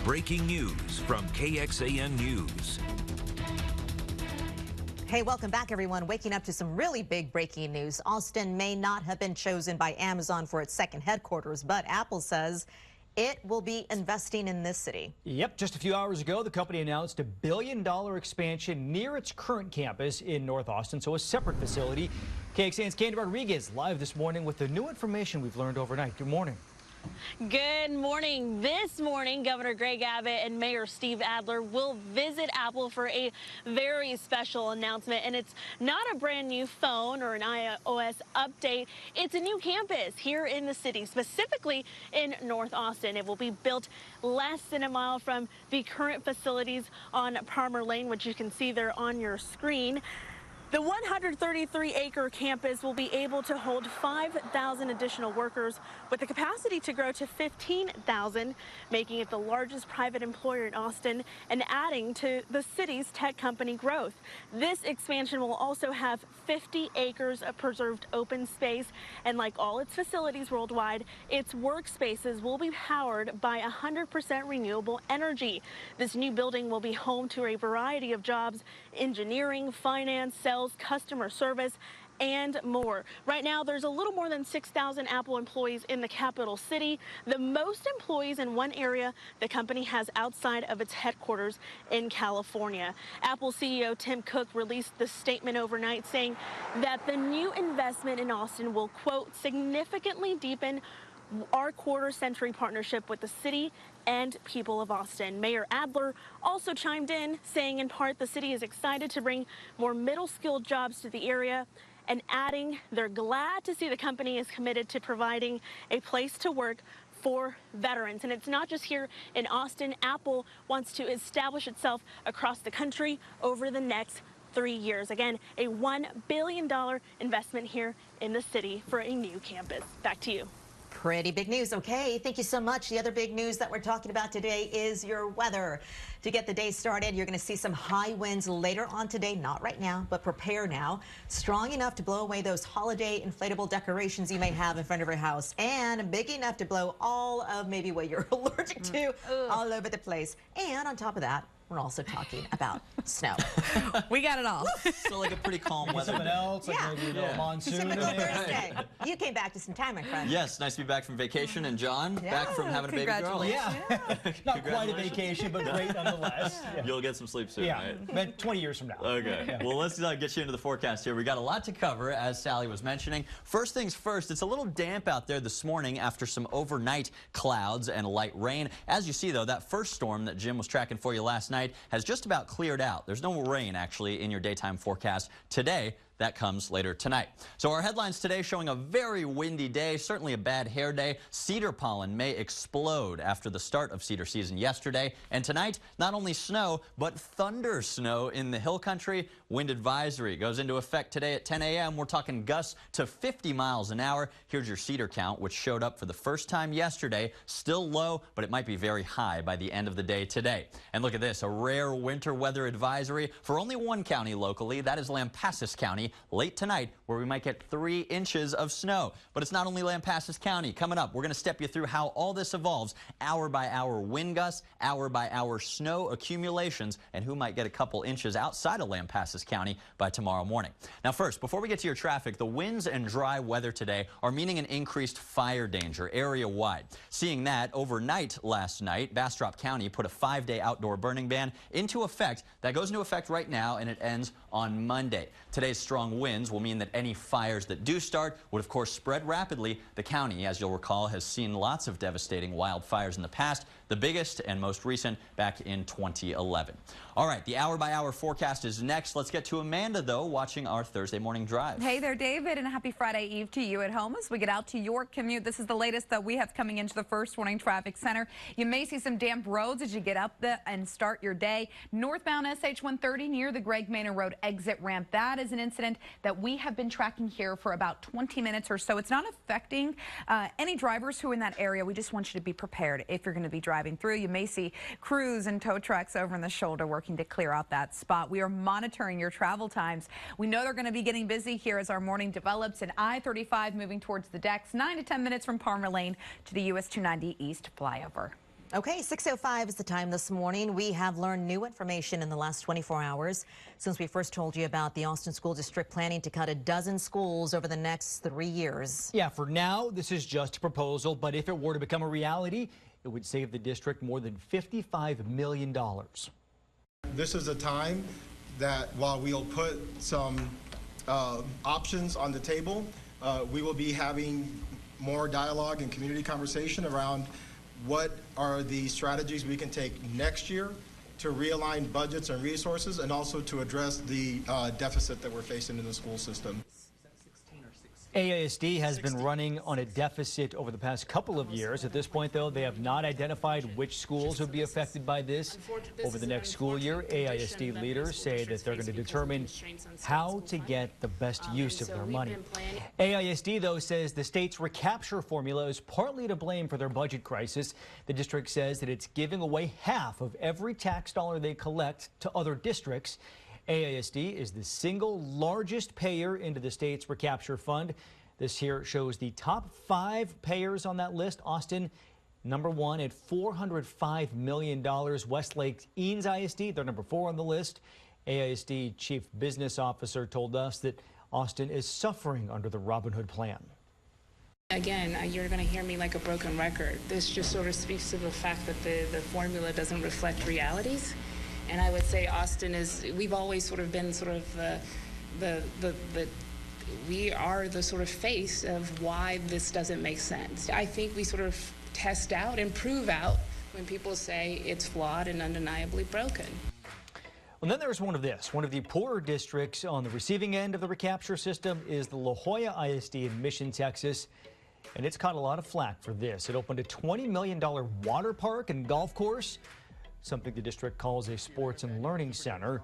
Breaking news from KXAN News. Hey, welcome back, everyone. Waking up to some really big breaking news. Austin may not have been chosen by Amazon for its second headquarters, but Apple says it will be investing in this city. Yep, just a few hours ago, the company announced a $1 billion expansion near its current campus in North Austin, so a separate facility. KXAN's Candy Rodriguez live this morning with the new information we've learned overnight. Good morning. Good morning. This morning, Governor Greg Abbott and Mayor Steve Adler will visit Apple for a very special announcement. And it's not a brand new phone or an iOS update. It's a new campus here in the city, specifically in North Austin. It will be built less than a mile from the current facilities on Palmer Lane, which you can see there on your screen. The 133-acre campus will be able to hold 5,000 additional workers with the capacity to grow to 15,000, making it the largest private employer in Austin and adding to the city's tech company growth. This expansion will also have 50 acres of preserved open space, and like all its facilities worldwide, its workspaces will be powered by 100% renewable energy. This new building will be home to a variety of jobs: engineering, finance, sales, customer service, and more. Right now, there's a little more than 6,000 Apple employees in the capital city, the most employees in one area the company has outside of its headquarters in California. Apple CEO Tim Cook released the statement overnight saying that the new investment in Austin will, quote, significantly deepen our quarter-century partnership with the city and people of Austin. Mayor Adler also chimed in, saying in part the city is excited to bring more middle-skilled jobs to the area, and adding they're glad to see the company is committed to providing a place to work for veterans. And it's not just here in Austin. Apple wants to establish itself across the country over the next 3 years. Again, a $1 billion investment here in the city for a new campus. Back to you. Pretty big news. Okay, thank you so much. The other big news that we're talking about today is your weather. To get the day started, you're going to see some high winds later on today. Not right now, but prepare now. Strong enough to blow away those holiday inflatable decorations you may have in front of your house, and big enough to blow all of maybe what you're allergic to all over the place. And on top of that, we're also talking about snow. We got it all. Still like a pretty calm weather Something day. else, like maybe a little monsoon in Typical there. Thursday. You came back to some time, my friend. Yes, nice to be back from vacation. And John, back from having a baby girl. Yeah, not quite a vacation, but great nonetheless. Yeah. You'll get some sleep soon, right? But 20 years from now. Okay. Yeah. Well, let's get you into the forecast here. We got a lot to cover, as Sally was mentioning. First things first, it's a little damp out there this morning after some overnight clouds and light rain. As you see, though, that first storm that Jim was tracking for you last night has just about cleared out. There's no rain, actually, in your daytime forecast today. That comes later tonight. So our headlines today showing a very windy day, certainly a bad hair day. Cedar pollen may explode after the start of cedar season yesterday. And tonight, not only snow, but thunder snow in the hill country. Wind advisory goes into effect today at 10 a.m. We're talking gusts to 50 miles an hour. Here's your cedar count, which showed up for the first time yesterday. Still low, but it might be very high by the end of the day today. And look at this, a rare winter weather advisory for only one county locally. That is Lampasas County. Late tonight, where we might get 3 inches of snow. But it's not only Lampasas County. Coming up, we're going to step you through how all this evolves, hour by hour wind gusts, hour by hour snow accumulations, and who might get a couple inches outside of Lampasas County by tomorrow morning. Now first, before we get to your traffic, the winds and dry weather today are meaning an increased fire danger area-wide. Seeing that, overnight last night, Bastrop County put a 5-day outdoor burning ban into effect. That goes into effect right now, and it ends on Monday. Today's strong winds will mean that any fires that do start would, of course, spread rapidly. The county, as you'll recall, has seen lots of devastating wildfires in the past, the biggest and most recent back in 2011. All right, the hour-by-hour forecast is next. Let's get to Amanda, though, watching our Thursday morning drive. Hey there, David, and happy Friday Eve to you at home as we get out to your commute. This is the latest that we have coming into the first warning traffic center. You may see some damp roads as you get up there and start your day. Northbound SH 130 near the Greg Manor Road exit ramp. That is an incident that we have been tracking here for about 20 minutes or so. It's not affecting any drivers who are in that area. We just want you to be prepared if you're going to be driving through. You may see crews and tow trucks over in the shoulder working to clear out that spot. We are monitoring your travel times. We know they're going to be getting busy here as our morning develops, and I-35 moving towards the decks, 9 to 10 minutes from Palmer Lane to the US 290 East flyover. Okay, 6:05 is the time this morning. We have learned new information in the last 24 hours since we first told you about the Austin School District planning to cut a dozen schools over the next 3 years. Yeah, for now, this is just a proposal, but if it were to become a reality, it would save the district more than $55 million. This is a time that while we'll put some options on the table, we will be having more dialogue and community conversation around what are the strategies we can take next year to realign budgets and resources, and also to address the deficit that we're facing in the school system. AISD has been running on a deficit over the past couple of years. At this point, though, they have not identified which schools would be affected by this. Over the next school year, AISD leaders say that they're going to determine how to get the best use of their money. AISD, though, says the state's recapture formula is partly to blame for their budget crisis. The district says that it's giving away half of every tax dollar they collect to other districts. AISD is the single largest payer into the state's recapture fund. This here shows the top 5 payers on that list. Austin, number 1 at $405 million. Westlake Eanes ISD, they're number 4 on the list. AISD Chief Business Officer told us that Austin is suffering under the Robin Hood plan. Again, you're going to hear me like a broken record. This just sort of speaks to the fact that the formula doesn't reflect realities. And I would say Austin we've always sort of been sort of we are the sort of face of why this doesn't make sense. I think we sort of test out and prove out when people say it's flawed and undeniably broken. Well, then there's one of the poorer districts on the receiving end of the recapture system is the La Jolla ISD in Mission, Texas. And it's caught a lot of flack for this. It opened a $20 million water park and golf course, something the district calls a sports and learning center.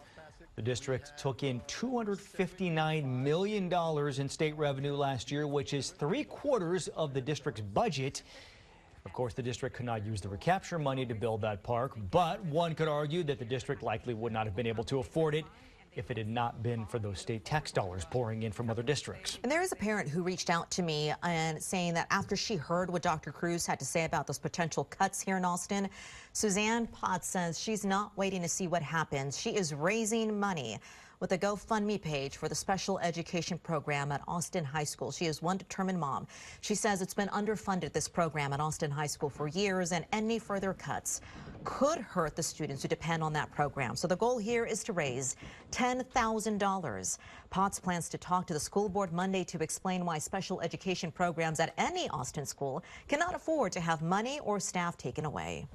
The district took in $259 million in state revenue last year, which is 3/4 of the district's budget. Of course, the district could not use the recapture money to build that park, but one could argue that the district likely would not have been able to afford it if it had not been for those state tax dollars pouring in from other districts. And there is a parent who reached out to me and saying that after she heard what Dr. Cruz had to say about those potential cuts here in Austin, Suzanne Potts says she's not waiting to see what happens. She is raising money with a GoFundMe page for the special education program at Austin High School. She is one determined mom. She says it's been underfunded, this program at Austin High School, for years, and any further cuts could hurt the students who depend on that program. So the goal here is to raise $10,000. Potts plans to talk to the school board Monday to explain why special education programs at any Austin school cannot afford to have money or staff taken away.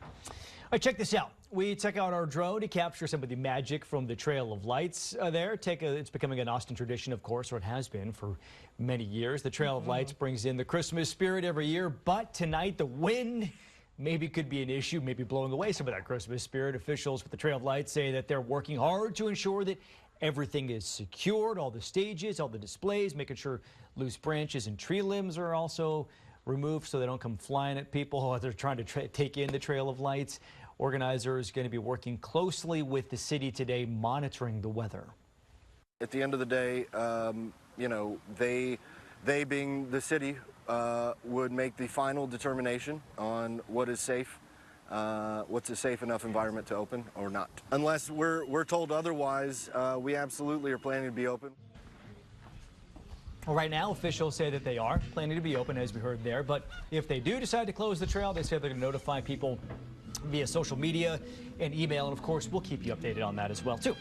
All right, check this out. We took out our drone to capture some of the magic from the Trail of Lights there. It's becoming an Austin tradition, of course, or it has been for many years. The Trail of Lights brings in the Christmas spirit every year, but tonight the wind maybe could be an issue, maybe blowing away some of that Christmas spirit. Officials with the Trail of Lights say that they're working hard to ensure that everything is secured, all the stages, all the displays, making sure loose branches and tree limbs are also removed so they don't come flying at people while they're trying to take in the Trail of Lights. Organizers going to be working closely with the city today, monitoring the weather. At the end of the day, you know, they being the city would make the final determination on what is safe, what's a safe enough environment to open or not. Unless we're told otherwise, we absolutely are planning to be open. Well, right now, officials say that they are planning to be open, as we heard there. But if they do decide to close the trail, they say they're going to notify people via social media and email. And of course, we'll keep you updated on that as well, too.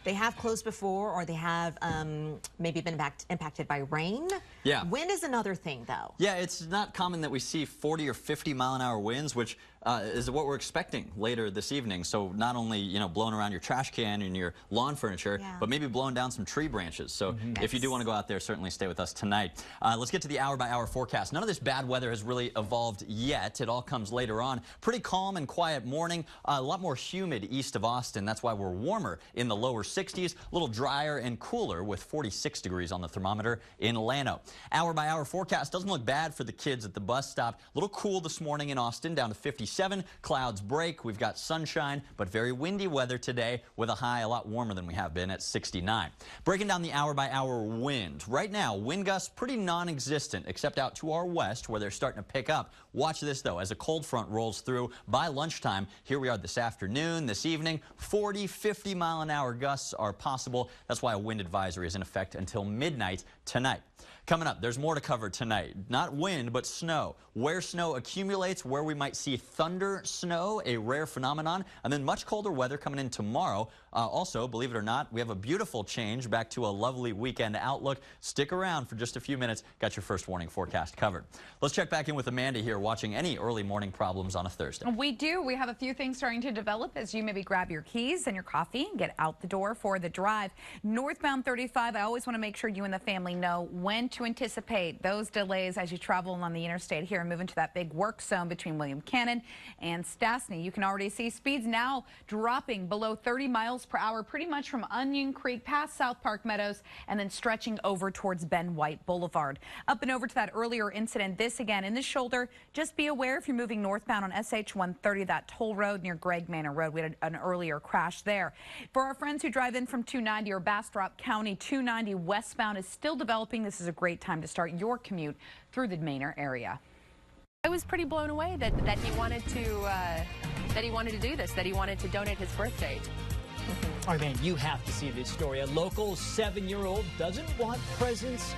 They have closed before, or they have maybe been impacted by rain. Yeah. Wind is another thing, though. Yeah, it's not common that we see 40 or 50 mile-an-hour winds, which is what we're expecting later this evening. So not only, you know, blowing around your trash can and your lawn furniture, but maybe blowing down some tree branches. So if you do want to go out there, certainly stay with us tonight. Let's get to the hour-by-hour forecast. None of this bad weather has really evolved yet. It all comes later on. Pretty calm and quiet morning. A lot more humid east of Austin. That's why we're warmer in the lower 60s. A little drier and cooler with 46 degrees on the thermometer in Llano. Hour-by-hour forecast doesn't look bad for the kids at the bus stop. A little cool this morning in Austin, down to 57. Clouds break. We've got sunshine, but very windy weather today with a high a lot warmer than we have been at 69. Breaking down the hour-by-hour wind. Right now, wind gusts pretty non-existent, except out to our west where they're starting to pick up. Watch this, though, as a cold front rolls through by lunchtime. Here we are this afternoon, this evening. 40, 50-mile-an-hour gusts are possible. That's why a wind advisory is in effect until midnight tonight. Coming up, there's more to cover tonight. Not wind, but snow. Where snow accumulates, where we might see thunder snow, a rare phenomenon, and then much colder weather coming in tomorrow. Also, believe it or not, we have a beautiful change back to a lovely weekend outlook. Stick around for just a few minutes. Got your first warning forecast covered. Let's check back in with Amanda here, watching any early morning problems on a Thursday. We do. We have a few things starting to develop as you maybe grab your keys and your coffee and get out the door for the drive. Northbound 35, I always want to make sure you and the family know when to anticipate those delays as you travel along the interstate here and move into that big work zone between William Cannon and Stastny. You can already see speeds now dropping below 30 miles per hour, pretty much from Onion Creek past South Park Meadows and then stretching over towards Ben White Boulevard. Up and over to that earlier incident, this again in the shoulder. Just be aware if you're moving northbound on SH 130, that toll road near Gregg Manor Road. We had an earlier crash there. For our friends who drive in from 290 or Bastrop County, 290 westbound is still developing. This is a great time to start your commute through the Manor area. I was pretty blown away that he wanted to do this, that he wanted to donate his birthday. All right, man, you have to see this story. A local 7-year-old doesn't want presents.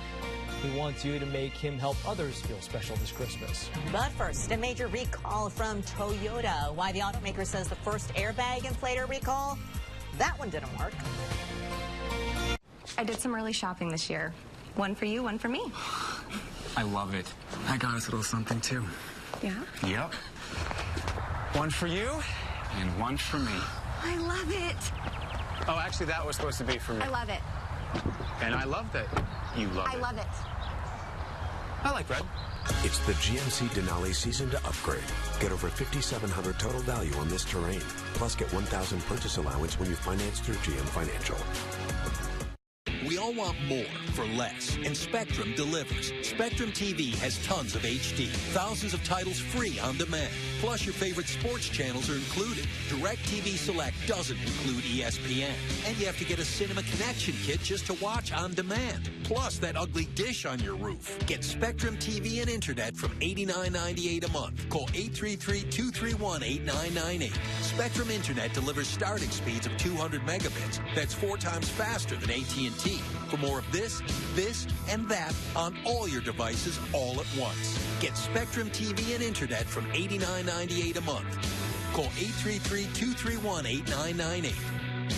He wants you to make him help others feel special this Christmas. But first, a major recall from Toyota. Why the automaker says the first airbag inflator recall, that one didn't work. I did some early shopping this year. One for you, one for me. I love it. I got us a little something, too. Yeah? Yep. One for you and one for me. I love it. Oh, actually, that was supposed to be for me. I love it. And I love that you love it. I love it. I like red. It's the GMC Denali season to upgrade. Get over $5,700 total value on this terrain. Plus, get $1,000 purchase allowance when you finance through GM Financial. We all want more for less, and Spectrum delivers. Spectrum TV has tons of HD, thousands of titles free on demand. Plus, your favorite sports channels are included. DirecTV Select doesn't include ESPN. And you have to get a Cinema Connection kit just to watch on demand. Plus, that ugly dish on your roof. Get Spectrum TV and Internet from $89.98 a month. Call 833-231-8998. Spectrum Internet delivers starting speeds of 200 megabits. That's 4 times faster than AT&T. For more of this, and that on all your devices all at once. Get Spectrum TV and Internet from $89.98 a month. Call 833-231-8998.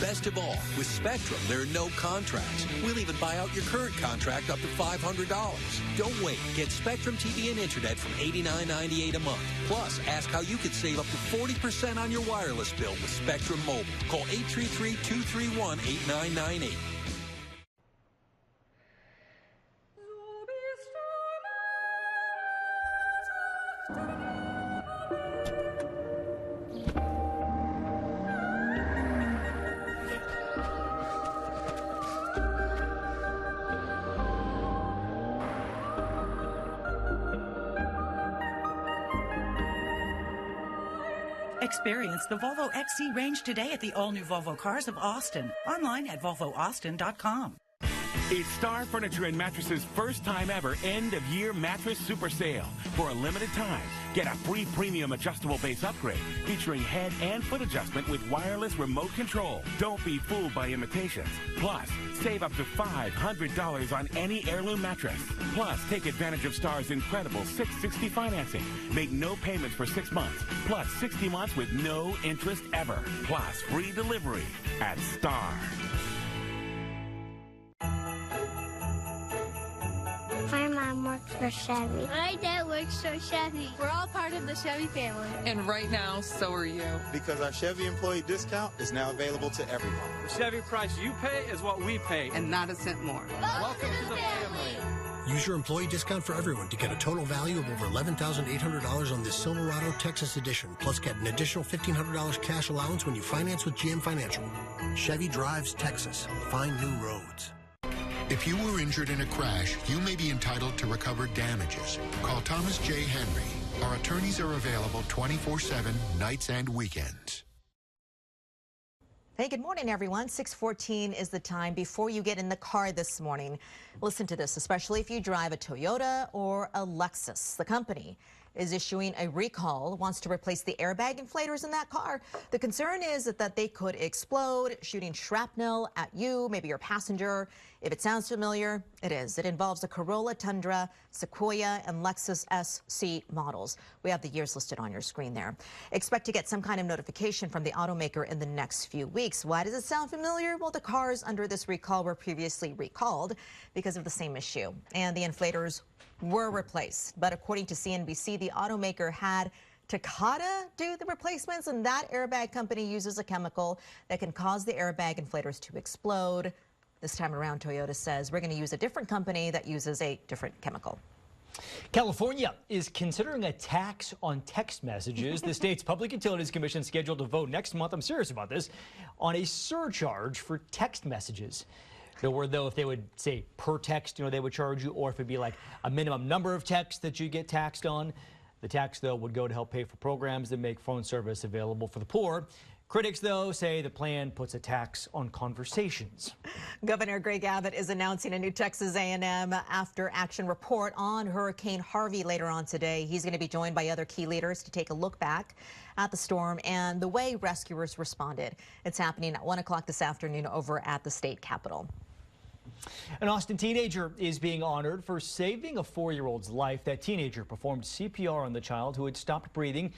Best of all, with Spectrum, there are no contracts. We'll even buy out your current contract up to $500. Don't wait. Get Spectrum TV and Internet from $89.98 a month. Plus, ask how you could save up to 40% on your wireless bill with Spectrum Mobile. Call 833-231-8998. Experience the Volvo XC range today at the all-new Volvo Cars of Austin. Online at volvoaustin.com. It's Star Furniture and Mattresses' first time ever end-of-year mattress super sale. For a limited time, get a free premium adjustable base upgrade featuring head and foot adjustment with wireless remote control. Don't be fooled by imitations. Plus, save up to $500 on any heirloom mattress. Plus, take advantage of Star's incredible 660 financing. Make no payments for 6 months. Plus, 60 months with no interest ever. Plus, free delivery at Star. My mom works for Chevy. My dad works for Chevy. We're all part of the Chevy family. And right now, so are you. Because our Chevy employee discount is now available to everyone. The Chevy price you pay is what we pay. And not a cent more. Welcome to the family. Use your employee discount for everyone to get a total value of over $11,800 on this Silverado Texas edition. Plus, get an additional $1,500 cash allowance when you finance with GM Financial. Chevy drives Texas. Find new roads. If you were injured in a crash, you may be entitled to recover damages. Call Thomas J. Henry. Our attorneys are available 24/7, nights and weekends. Hey, good morning, everyone. 6:14 is the time before you get in the car this morning. Listen to this, especially if you drive a Toyota or a Lexus. The company is issuing a recall, wants to replace the airbag inflators in that car. The concern is that they could explode, shooting shrapnel at you, maybe your passenger. If it sounds familiar, it is. It involves the Corolla, Tundra, Sequoia, and Lexus SC models. We have the years listed on your screen there. Expect to get some kind of notification from the automaker in the next few weeks. Why does it sound familiar? Well, the cars under this recall were previously recalled because of the same issue, and the inflators were replaced. But according to CNBC, the automaker had Takata do the replacements, and that airbag company uses a chemical that can cause the airbag inflators to explode. This time around, Toyota says we're going to use a different company that uses a different chemical. California is considering a tax on text messages. The state's Public Utilities Commission is scheduled to vote next month, I'm serious about this, on a surcharge for text messages. Though, if they would say per text, they would charge you, or if it'd be like a minimum number of texts that you get taxed on. The tax, though, would go to help pay for programs that make phone service available for the poor. Critics, though, say the plan puts a tax on conversations. Governor Greg Abbott is announcing a new Texas A&M after action report on Hurricane Harvey later on today. He's going to be joined by other key leaders to take a look back at the storm and the way rescuers responded. It's happening at 1 o'clock this afternoon over at the state capitol. An Austin teenager is being honored for saving a 4-year-old's life. That teenager performed CPR on the child who had stopped breathing.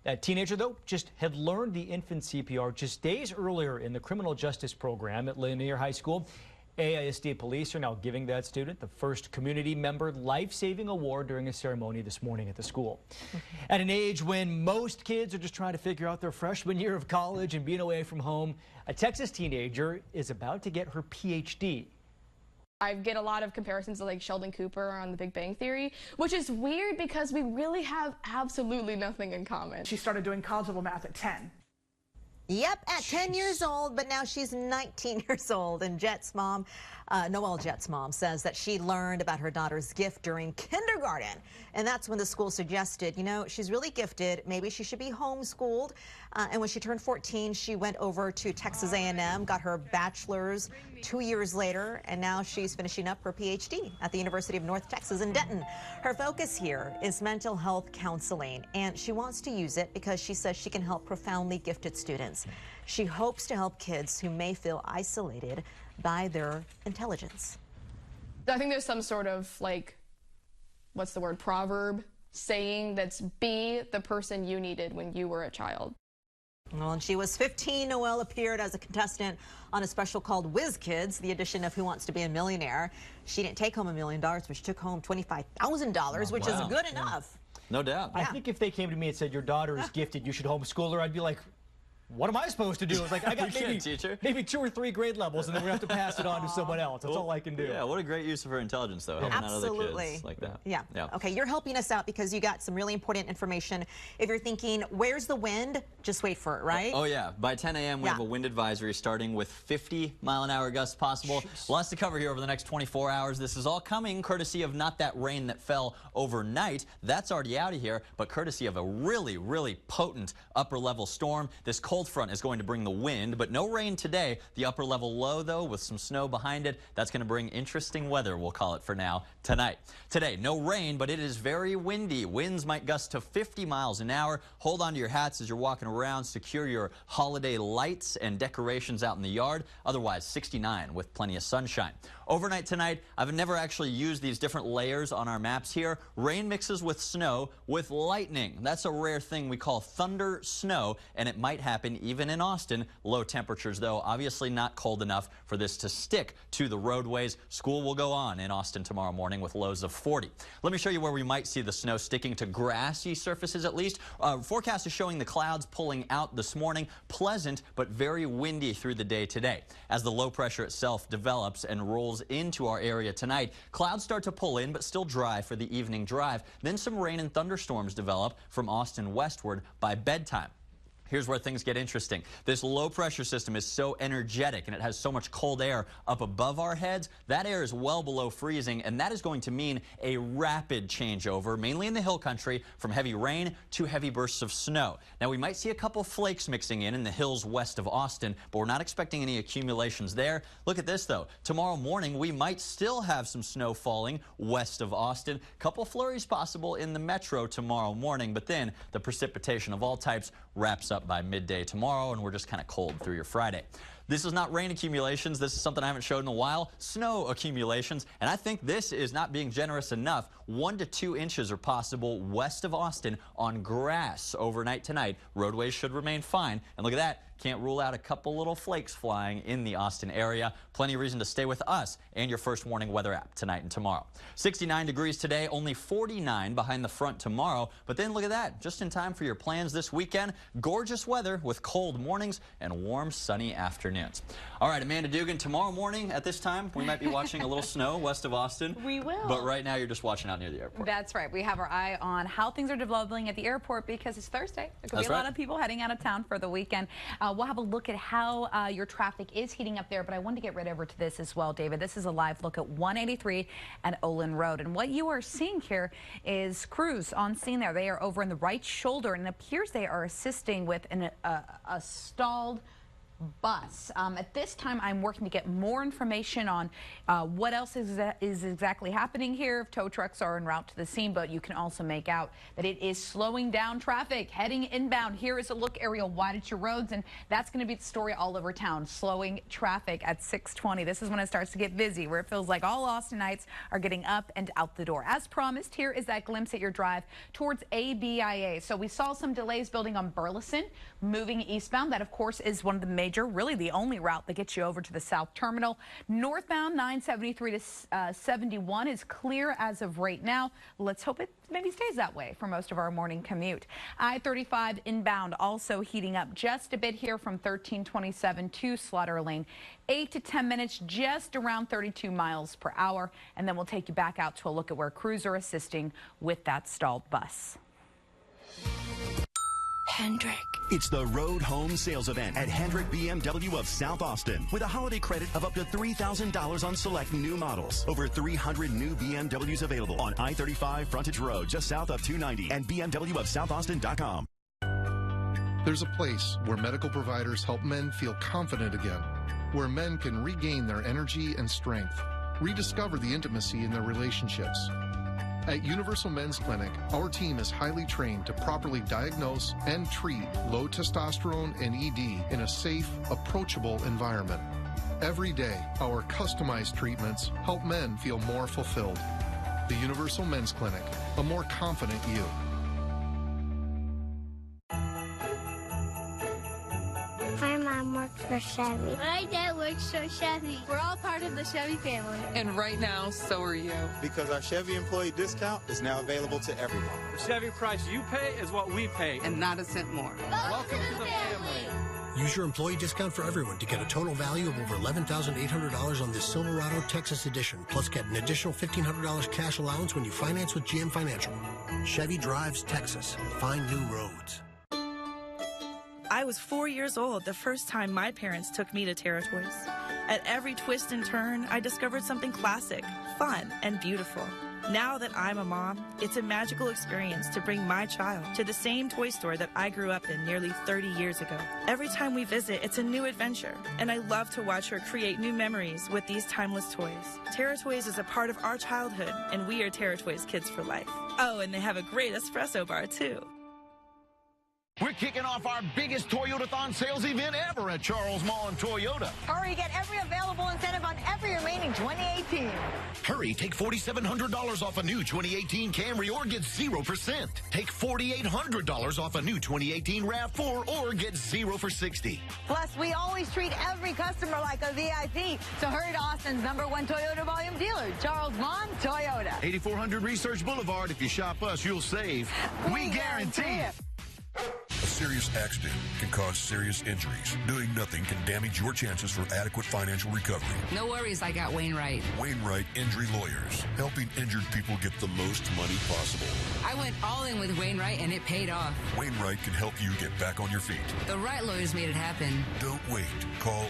That teenager, though, just had learned the infant CPR just days earlier in the criminal justice program at Lanier High School. AISD police are now giving that student the first community member life-saving award during a ceremony this morning at the school. At an age when most kids are just trying to figure out their freshman year of college and being away from home, a Texas teenager is about to get her PhD. I get a lot of comparisons to like Sheldon Cooper on The Big Bang Theory, which is weird because we really have absolutely nothing in common. She started doing college level math at 10. Yep, at 10 years old, but now she's 19 years old. And Jet's mom, Noelle Jet's mom, says that she learned about her daughter's gift during kindergarten. And that's when the school suggested, she's really gifted, maybe she should be homeschooled. And when she turned 14, she went over to Texas A&M, got her bachelor's 2 years later, and now she's finishing up her PhD at the University of North Texas in Denton. Her focus here is mental health counseling, and she wants to use it because she says she can help profoundly gifted students. She hopes to help kids who may feel isolated by their intelligence. I think there's some sort of proverb saying that's be the person you needed when you were a child. Well, when she was 15, Noelle appeared as a contestant on a special called Whiz Kids, the edition of Who Wants to Be a Millionaire. She didn't take home $1 million, but she took home $25,000, which is good enough. No doubt. I think if they came to me and said, your daughter is gifted, you should homeschool her, I'd be like, what am I supposed to do? It's like, I got maybe 2 or 3 grade levels, and then we have to pass it on to someone else. That's all I can do. Yeah, what a great use of her intelligence, though, helping out other kids like that. Yeah. Okay, you're helping us out because you got some really important information. If you're thinking, where's the wind? Just wait for it, right? Oh, yeah. By 10 a.m., we have a wind advisory starting with 50-mile-an-hour gusts possible. Lots to cover here over the next 24 hours. This is all coming courtesy of not that rain that fell overnight. That's already out of here, but courtesy of a really, really potent upper-level storm. This cold front is going to bring the wind, but no rain today. The upper level low, though, with some snow behind it, that's going to bring interesting weather, we'll call it for now, tonight. Today, no rain, but it is very windy. Winds might gust to 50 miles an hour. Hold on to your hats as you're walking around. Secure your holiday lights and decorations out in the yard. Otherwise, 69 with plenty of sunshine. Overnight tonight, I've never actually used these different layers on our maps here. Rain mixes with snow with lightning. That's a rare thing we call thunder snow, and it might happen even in Austin. Low temperatures, though, obviously not cold enough for this to stick to the roadways. School will go on in Austin tomorrow morning with lows of 40. Let me show you where we might see the snow sticking to grassy surfaces at least. Forecast is showing the clouds pulling out this morning. Pleasant, but very windy through the day today. As the low pressure itself develops and rolls into our area tonight, clouds start to pull in, but still dry for the evening drive. Then some rain and thunderstorms develop from Austin westward by bedtime. Here's where things get interesting. This low pressure system is so energetic and it has so much cold air up above our heads. That air is well below freezing, and that is going to mean a rapid changeover, mainly in the hill country, from heavy rain to heavy bursts of snow. Now, we might see a couple flakes mixing in the hills west of Austin, but we're not expecting any accumulations there. Look at this, though. Tomorrow morning, we might still have some snow falling west of Austin. Couple flurries possible in the metro tomorrow morning, but then the precipitation of all types wraps up by midday tomorrow, and we're just kind of cold through your Friday. This is not rain accumulations. This is something I haven't showed in a while. Snow accumulations. And I think this is not being generous enough. 1 to 2 inches are possible west of Austin on grass overnight tonight. Roadways should remain fine. And look at that. Can't rule out a couple little flakes flying in the Austin area. Plenty of reason to stay with us and your First Warning weather app tonight and tomorrow. 69 degrees today, only 49 behind the front tomorrow. But then look at that, just in time for your plans this weekend. Gorgeous weather with cold mornings and warm, sunny afternoons. All right, Amanda Dugan, tomorrow morning at this time, we might be watching a little snow west of Austin. We will. But right now, you're just watching out near the airport. That's right. We have our eye on how things are developing at the airport because it's Thursday. There could be a lot of people heading out of town for the weekend. We'll have a look at how your traffic is heating up there, but I wanted to get right over to this as well, David. This is a live look at 183 and Olin Road, and what you are seeing here is crews on scene there. They are over in the right shoulder, and it appears they are assisting with a stalled bus. At this time, I'm working to get more information on what else is exactly happening here, if tow trucks are en route to the scene, but you can also make out that it is slowing down traffic heading inbound. Here is a look, Ariel, wide at your roads, and that's going to be the story all over town, slowing traffic at 6:20. This is when it starts to get busy, where it feels like all Austinites are getting up and out the door. As promised, here is that glimpse at your drive towards ABIA. So we saw some delays building on Burleson, moving eastbound. That, of course, is one of the major, really the only route that gets you over to the South Terminal. Northbound 973 to 71 is clear as of right now. Let's hope it maybe stays that way for most of our morning commute. I-35 inbound also heating up just a bit here from 1327 to Slaughter Lane. 8 to 10 minutes, just around 32 miles per hour. And then we'll take you back out to a look at where crews are assisting with that stalled bus. Hendrick. It's the Road Home Sales Event at Hendrick BMW of South Austin with a holiday credit of up to $3,000 on select new models. Over 300 new BMWs available on I-35 Frontage Road just south of 290 and BMWofSouthAustin.com. There's a place where medical providers help men feel confident again, where men can regain their energy and strength, rediscover the intimacy in their relationships. At Universal Men's Clinic, our team is highly trained to properly diagnose and treat low testosterone and ED in a safe, approachable environment. Every day, our customized treatments help men feel more fulfilled. The Universal Men's Clinic, a more confident you. My mom works for Chevy. My dad works for Chevy. We're all part of the Chevy family. And right now, so are you. Because our Chevy employee discount is now available to everyone. The Chevy price you pay is what we pay. And not a cent more. Welcome to the family. Use your employee discount for everyone to get a total value of over $11,800 on this Silverado Texas edition. Plus, get an additional $1,500 cash allowance when you finance with GM Financial. Chevy drives Texas. Find new roads. I was 4 years old the first time my parents took me to TerraToys. At every twist and turn, I discovered something classic, fun, and beautiful. Now that I'm a mom, it's a magical experience to bring my child to the same toy store that I grew up in nearly 30 years ago. Every time we visit, it's a new adventure, and I love to watch her create new memories with these timeless toys. TerraToys is a part of our childhood, and we are TerraToys kids for life. Oh, and they have a great espresso bar, too. We're kicking off our biggest Toyotathon sales event ever at Charles Mall and Toyota. Hurry, get every available incentive on every remaining 2018. Hurry, take $4,700 off a new 2018 Camry or get 0%. Take $4,800 off a new 2018 RAV4 or get 0 for 60. Plus, we always treat every customer like a VIP. So hurry to Austin's #1 Toyota volume dealer, Charles Mall Toyota. 8400 Research Boulevard. If you shop us, you'll save. We guarantee it. serious accident can cause serious injuries. Doing nothing can damage your chances for adequate financial recovery. No worries, I got Wainwright. Wainwright Injury Lawyers, helping injured people get the most money possible. I went all in with Wainwright and it paid off. Wainwright can help you get back on your feet. The right lawyers made it happen. Don't wait. Call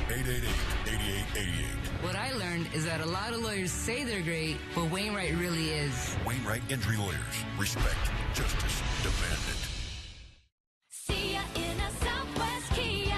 888-8888. What I learned is that a lot of lawyers say they're great, but Wainwright really is. Wainwright Injury Lawyers. Respect. Justice. Demand it. See ya in a Southwest Kia.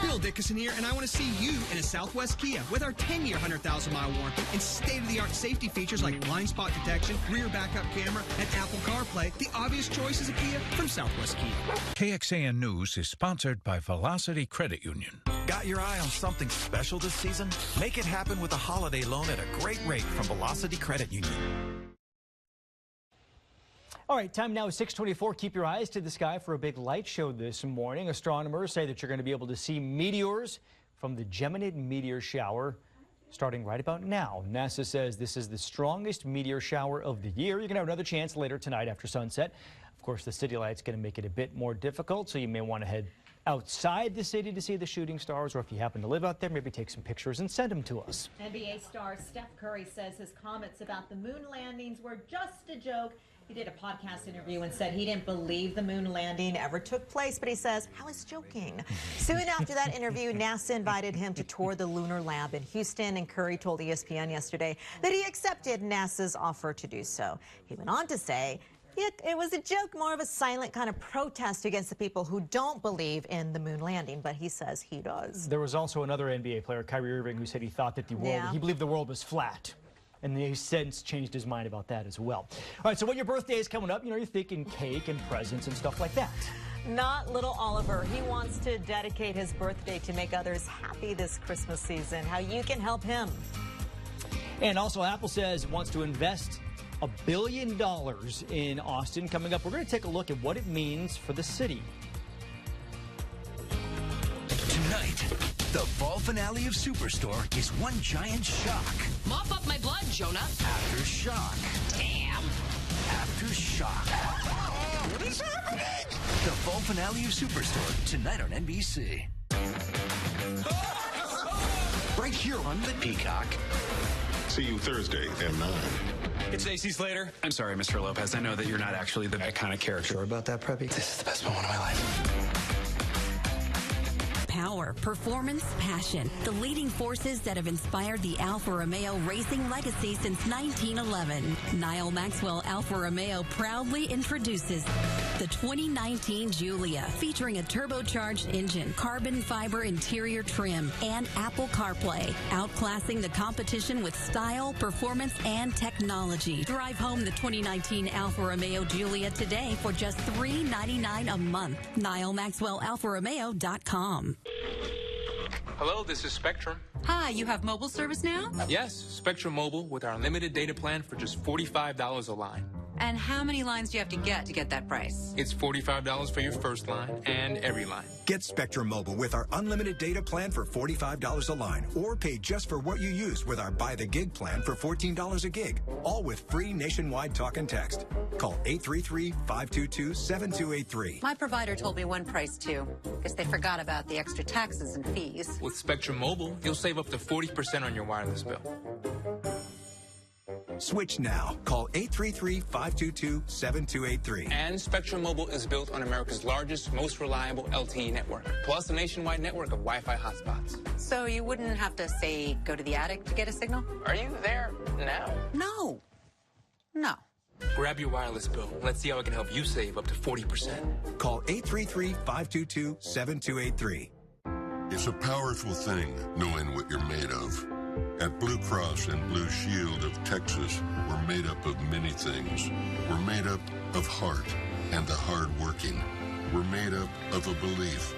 Bill Dickinson here, and I want to see you in a Southwest Kia with our 10-year, 100,000-mile warranty and state-of-the-art safety features like blind spot detection, rear backup camera, and Apple CarPlay. The obvious choice is a Kia from Southwest Kia. KXAN News is sponsored by Velocity Credit Union. Got your eye on something special this season? Make it happen with a holiday loan at a great rate from Velocity Credit Union. All right, time now is 6:24. Keep your eyes to the sky for a big light show this morning. Astronomers say that you're going to be able to see meteors from the Geminid meteor shower starting right about now. NASA says this is the strongest meteor shower of the year. You're going to have another chance later tonight after sunset. Of course, the city light's going to make it a bit more difficult, so you may want to head outside the city to see the shooting stars, or if you happen to live out there, maybe take some pictures and send them to us. NBA star Steph Curry says his comments about the moon landings were just a joke. He did a podcast interview and said he didn't believe the moon landing ever took place, but he says, I was joking. Soon after that interview, NASA invited him to tour the lunar lab in Houston, and Curry told ESPN yesterday that he accepted NASA's offer to do so. He went on to say, it was a joke, more of a silent kind of protest against the people who don't believe in the moon landing, but he says he does. There was also another NBA player, Kyrie Irving, who said he thought that he believed the world was flat. And he's since changed his mind about that as well. All right, so when your birthday is coming up, you're thinking cake and presents and stuff like that. Not little Oliver. He wants to dedicate his birthday to make others happy this Christmas season. How you can help him. And also, Apple says it wants to invest $1 billion in Austin. Coming up, we're going to take a look at what it means for the city. Tonight, the fall finale of Superstore is one giant shock. Mop up my blood, Jonah. After shock. Damn. After shock. What is happening? The fall finale of Superstore, tonight on NBC. Right here on the Peacock. See you Thursday at 9. It's AC Slater. I'm sorry, Mr. Lopez. I know that you're not actually the iconic character. Sure about that, Preppy? This is the best moment of my life. Power, performance, passion. The leading forces that have inspired the Alfa Romeo racing legacy since 1911. Niall Maxwell Alfa Romeo proudly introduces the 2019 Giulia, featuring a turbocharged engine, carbon fiber interior trim, and Apple CarPlay, outclassing the competition with style, performance, and technology. Drive home the 2019 Alfa Romeo Giulia today for just $399 a month. NiallMaxwellAlfaRomeo.com. Hello, this is Spectrum. Hi, you have mobile service now? Yes, Spectrum Mobile with our unlimited data plan for just $45 a line. And how many lines do you have to get that price? It's $45 for your first line and every line. Get Spectrum Mobile with our unlimited data plan for $45 a line, or pay just for what you use with our Buy the Gig plan for $14 a gig, all with free nationwide talk and text. Call 833-522-7283. My provider told me one price too. Guess they forgot about the extra taxes and fees. With Spectrum Mobile, you'll save up to 40% on your wireless bill. Switch now. Call 833-522-7283. And Spectrum Mobile is built on America's largest, most reliable LTE network, plus a nationwide network of Wi-Fi hotspots. So you wouldn't have to, say, go to the attic to get a signal? Are you there now? No. Grab your wireless bill. Let's see how I can help you save up to 40%. Call 833-522-7283. It's a powerful thing, knowing what you're made of. At Blue Cross and Blue Shield of Texas, we're made up of many things. We're made up of heart and the hard-working. We're made up of a belief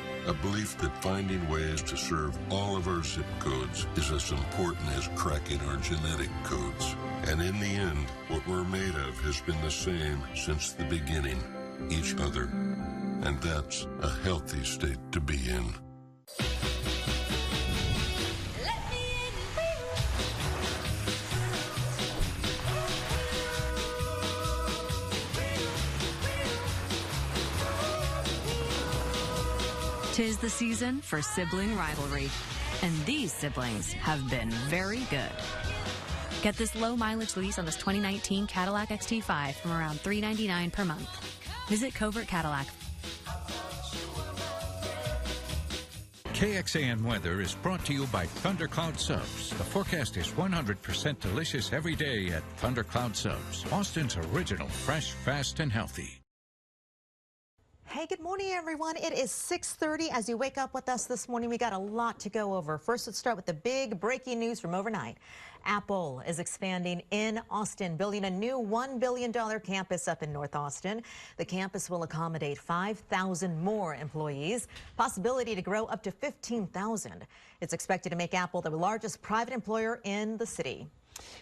that finding ways to serve all of our zip codes is as important as cracking our genetic codes. And in the end, what we're made of has been the same since the beginning, each other. And that's a healthy state to be in. 'Tis the season for sibling rivalry, and these siblings have been very good. Get this low mileage lease on this 2019 Cadillac XT5 from around $399 per month. Visit Covert Cadillac. KXAN weather is brought to you by Thundercloud Subs. The forecast is 100% delicious every day at Thundercloud Subs, Austin's original fresh, fast, and healthy. Hey, good morning, everyone. It is 6:30. As you wake up with us this morning, we got a lot to go over. First, let's start with the big breaking news from overnight. Apple is expanding in Austin, building a new $1 billion campus up in North Austin. The campus will accommodate 5,000 more employees, possibility to grow up to 15,000. It's expected to make Apple the largest private employer in the city.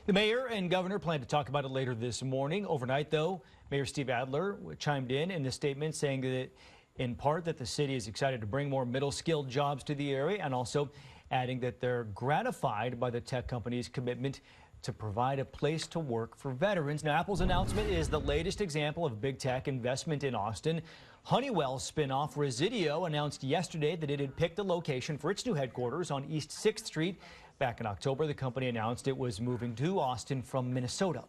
The mayor and governor plan to talk about it later this morning. Overnight, though, Mayor Steve Adler chimed in the statement saying that in part that the city is excited to bring more middle-skilled jobs to the area, and also adding that they're gratified by the tech company's commitment to provide a place to work for veterans. Now, Apple's announcement is the latest example of big tech investment in Austin. Honeywell's spinoff Resideo announced yesterday that it had picked a location for its new headquarters on East 6th Street. Back in October, the company announced it was moving to Austin from Minnesota.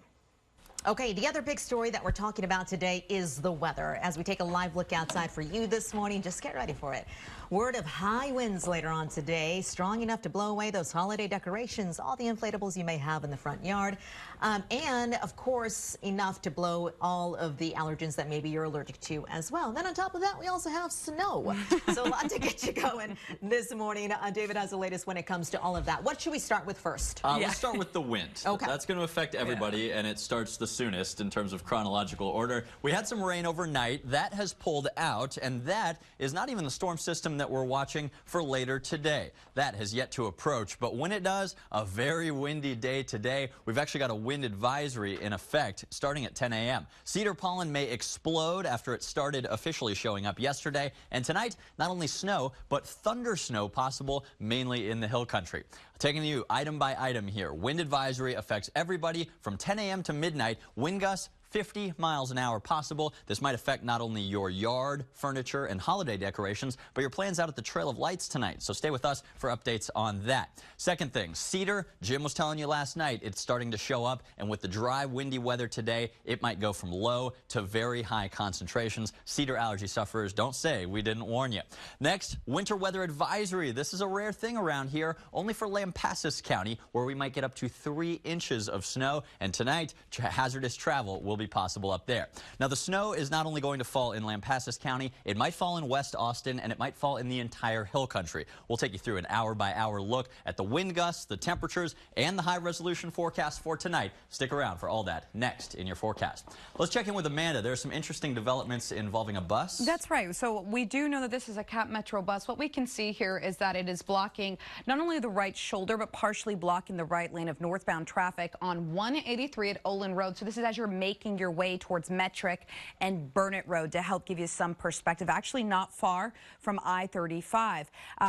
Okay, the other big story that we're talking about today is the weather. As we take a live look outside for you this morning, just get ready for it. Word of high winds later on today, strong enough to blow away those holiday decorations, all the inflatables you may have in the front yard, and of course enough to blow all of the allergens that maybe you're allergic to as well. Then on top of that, we also have snow. So a lot to get you going this morning. David has the latest when it comes to all of that. What should we start with first? Let's start with the wind. Okay. That's going to affect everybody, and it starts the soonest in terms of chronological order. We had some rain overnight. That has pulled out, and that is not even the storm system that we're watching for later today. That has yet to approach, but when it does, a very windy day today. We've actually got a wind advisory in effect starting at 10 a.m. Cedar pollen may explode after it started officially showing up yesterday, and tonight, not only snow, but thunder snow possible, mainly in the hill country. Taking you item by item here. Wind advisory affects everybody from 10 a.m. to midnight. Wind gusts 50 miles an hour possible. This might affect not only your yard, furniture, and holiday decorations, but your plans out at the Trail of Lights tonight. So stay with us for updates on that. Second thing, cedar. Jim was telling you last night, it's starting to show up, and with the dry, windy weather today, it might go from low to very high concentrations. Cedar allergy sufferers, don't say we didn't warn you. Next, winter weather advisory. This is a rare thing around here, only for Lampasas County, where we might get up to 3 inches of snow, and tonight, hazardous travel will be possible up there. Now, the snow is not only going to fall in Lampasas County, it might fall in West Austin, and it might fall in the entire hill country. We'll take you through an hour-by-hour look at the wind gusts, the temperatures, and the high-resolution forecast for tonight. Stick around for all that next in your forecast. Let's check in with Amanda. There are some interesting developments involving a bus. That's right. So we do know that this is a Cap Metro bus. What we can see here is that it is blocking not only the right shoulder, but partially blocking the right lane of northbound traffic on 183 at Olin Road. So this is as you're making your way towards Metric and Burnett Road, to help give you some perspective. Actually not far from I-35.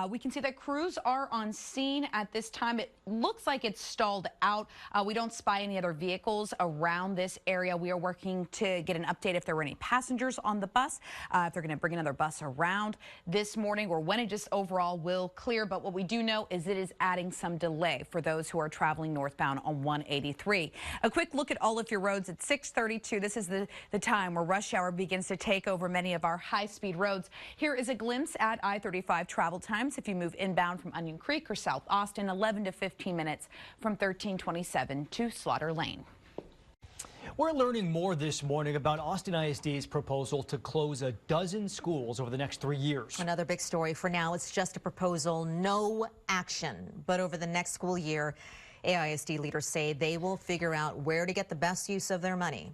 We can see that crews are on scene at this time. It looks like it's stalled out. We don't spy any other vehicles around this area. We are working to get an update if there were any passengers on the bus, if they're going to bring another bus around this morning, or when it just overall will clear. But what we do know is it is adding some delay for those who are traveling northbound on 183. A quick look at all of your roads at 6:32. This is the time where rush hour begins to take over many of our high-speed roads. Here is a glimpse at I-35 travel times. If you move inbound from Onion Creek or South Austin, 11 to 15 minutes from 1327 to Slaughter Lane. We're learning more this morning about Austin ISD's proposal to close a dozen schools over the next 3 years. Another big story. For now, it's just a proposal, no action. But over the next school year, AISD leaders say they will figure out where to get the best use of their money.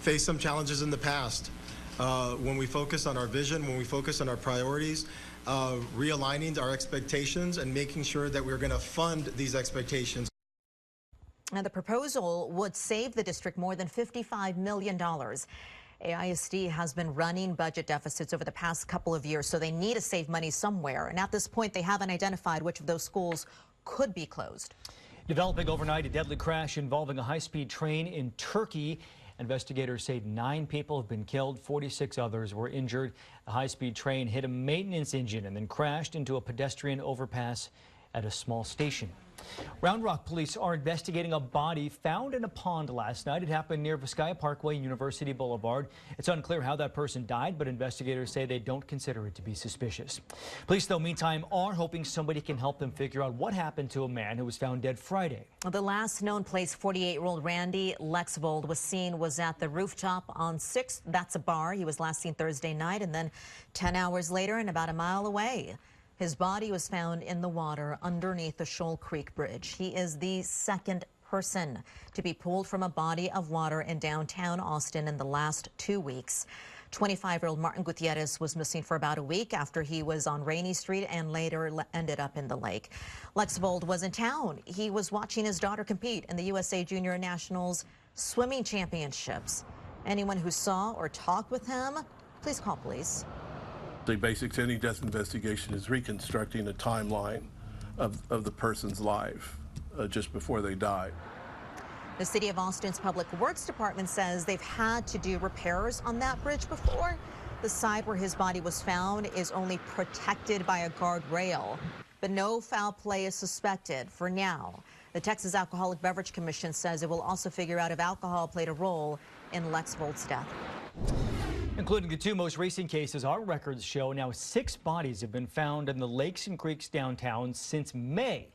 Faced some challenges in the past. When we focus on our vision, when we focus on our priorities, realigning our expectations and making sure that we're going to fund these expectations. Now, the proposal would save the district more than $55 million. AISD has been running budget deficits over the past couple of years, so they need to save money somewhere. And at this point, they haven't identified which of those schools could be closed. Developing overnight, a deadly crash involving a high-speed train in Turkey. Investigators say 9 people have been killed, 46 others were injured. The high-speed train hit a maintenance engine and then crashed into a pedestrian overpass at a small station. Round Rock police are investigating a body found in a pond last night. It happened near Vizcaya Parkway, University Boulevard. It's unclear how that person died, but investigators say they don't consider it to be suspicious. Police, though, meantime, are hoping somebody can help them figure out what happened to a man who was found dead Friday. The last known place 48-year-old Randy Lexvold was at the rooftop on 6th. That's a bar. He was last seen Thursday night, and then 10 hours later and about a mile away, his body was found in the water underneath the Shoal Creek Bridge. He is the second person to be pulled from a body of water in downtown Austin in the last 2 weeks. 25-year-old Martin Gutierrez was missing for about a week after he was on Rainey Street and later ended up in the lake. Lexvold was in town. He was watching his daughter compete in the USA Junior Nationals Swimming Championships. Anyone who saw or talked with him, please call police. The basic to any death investigation is reconstructing a timeline of the person's life just before they died. The City of Austin's Public Works Department says they've had to do repairs on that bridge before. The side where his body was found is only protected by a guardrail, but no foul play is suspected for now. The Texas Alcoholic Beverage Commission says it will also figure out if alcohol played a role in Lexvold's death. Including the 2 most recent cases, our records show now 6 bodies have been found in the lakes and creeks downtown since May.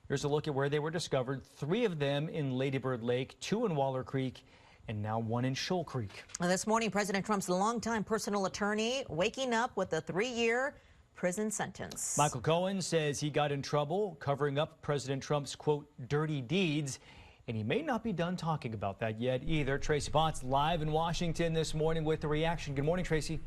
Here's a look at where they were discovered. 3 of them in Lady Bird Lake, 2 in Waller Creek, and now 1 in Shoal Creek. This morning, President Trump's longtime personal attorney waking up with a 3-year prison sentence. Michael Cohen says he got in trouble covering up President Trump's, quote, dirty deeds. And he may not be done talking about that yet either. Tracy Potts live in Washington this morning with the reaction. Good morning, Tracy.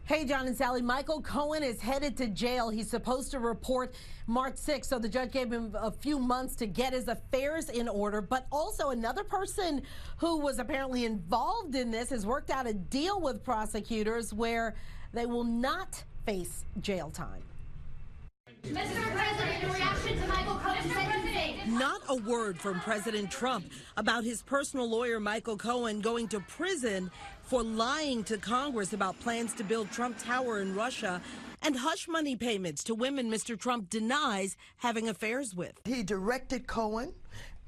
Hey, John and Sally. Michael Cohen is headed to jail. He's supposed to report March 6th, so the judge gave him a few months to get his affairs in order. But also another person who was apparently involved in this has worked out a deal with prosecutors where they will not face jail time. Mr. President, in reaction to Michael Cohen's sentencing. Not a word from President Trump about his personal lawyer, Michael Cohen, going to prison for lying to Congress about plans to build Trump Tower in Russia and hush money payments to women Mr. Trump denies having affairs with. He directed Cohen,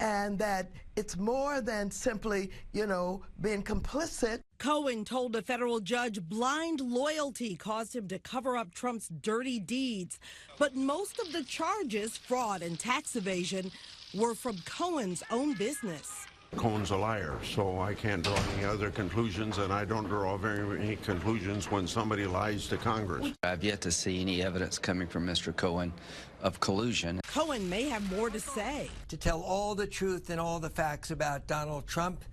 and that it's more than simply, being complicit. Cohen told a federal judge blind loyalty caused him to cover up Trump's dirty deeds. But most of the charges, fraud and tax evasion, were from Cohen's own business. Cohen's a liar, so I can't draw any other conclusions, and I don't draw very many conclusions when somebody lies to Congress. I've yet to see any evidence coming from Mr. Cohen of collusion. Cohen may have more to say. To tell all the truth and all the facts about Donald Trump,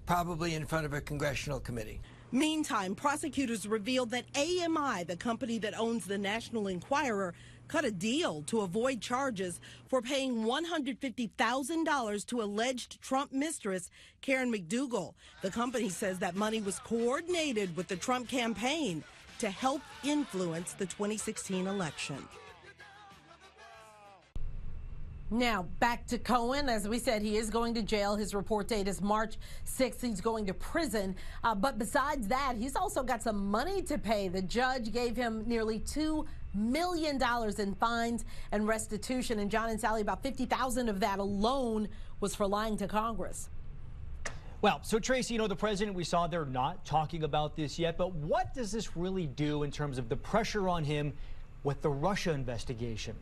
probably in front of a congressional committee. Meantime, prosecutors revealed that AMI, the company that owns the National Enquirer, cut a deal to avoid charges for paying $150,000 to alleged Trump mistress Karen McDougal. The company says that money was coordinated with the Trump campaign to help influence the 2016 election. Now, back to Cohen. As we said, he is going to jail. His report date is March 6th. He's going to prison. But besides that, he's also got some money to pay. The judge gave him nearly $2 million in fines and restitution. And John and Sally, about $50,000 of that alone was for lying to Congress. Well, so Tracy, the president, we saw they're not talking about this yet. But what does this really do in terms of the pressure on him with the Russia investigation?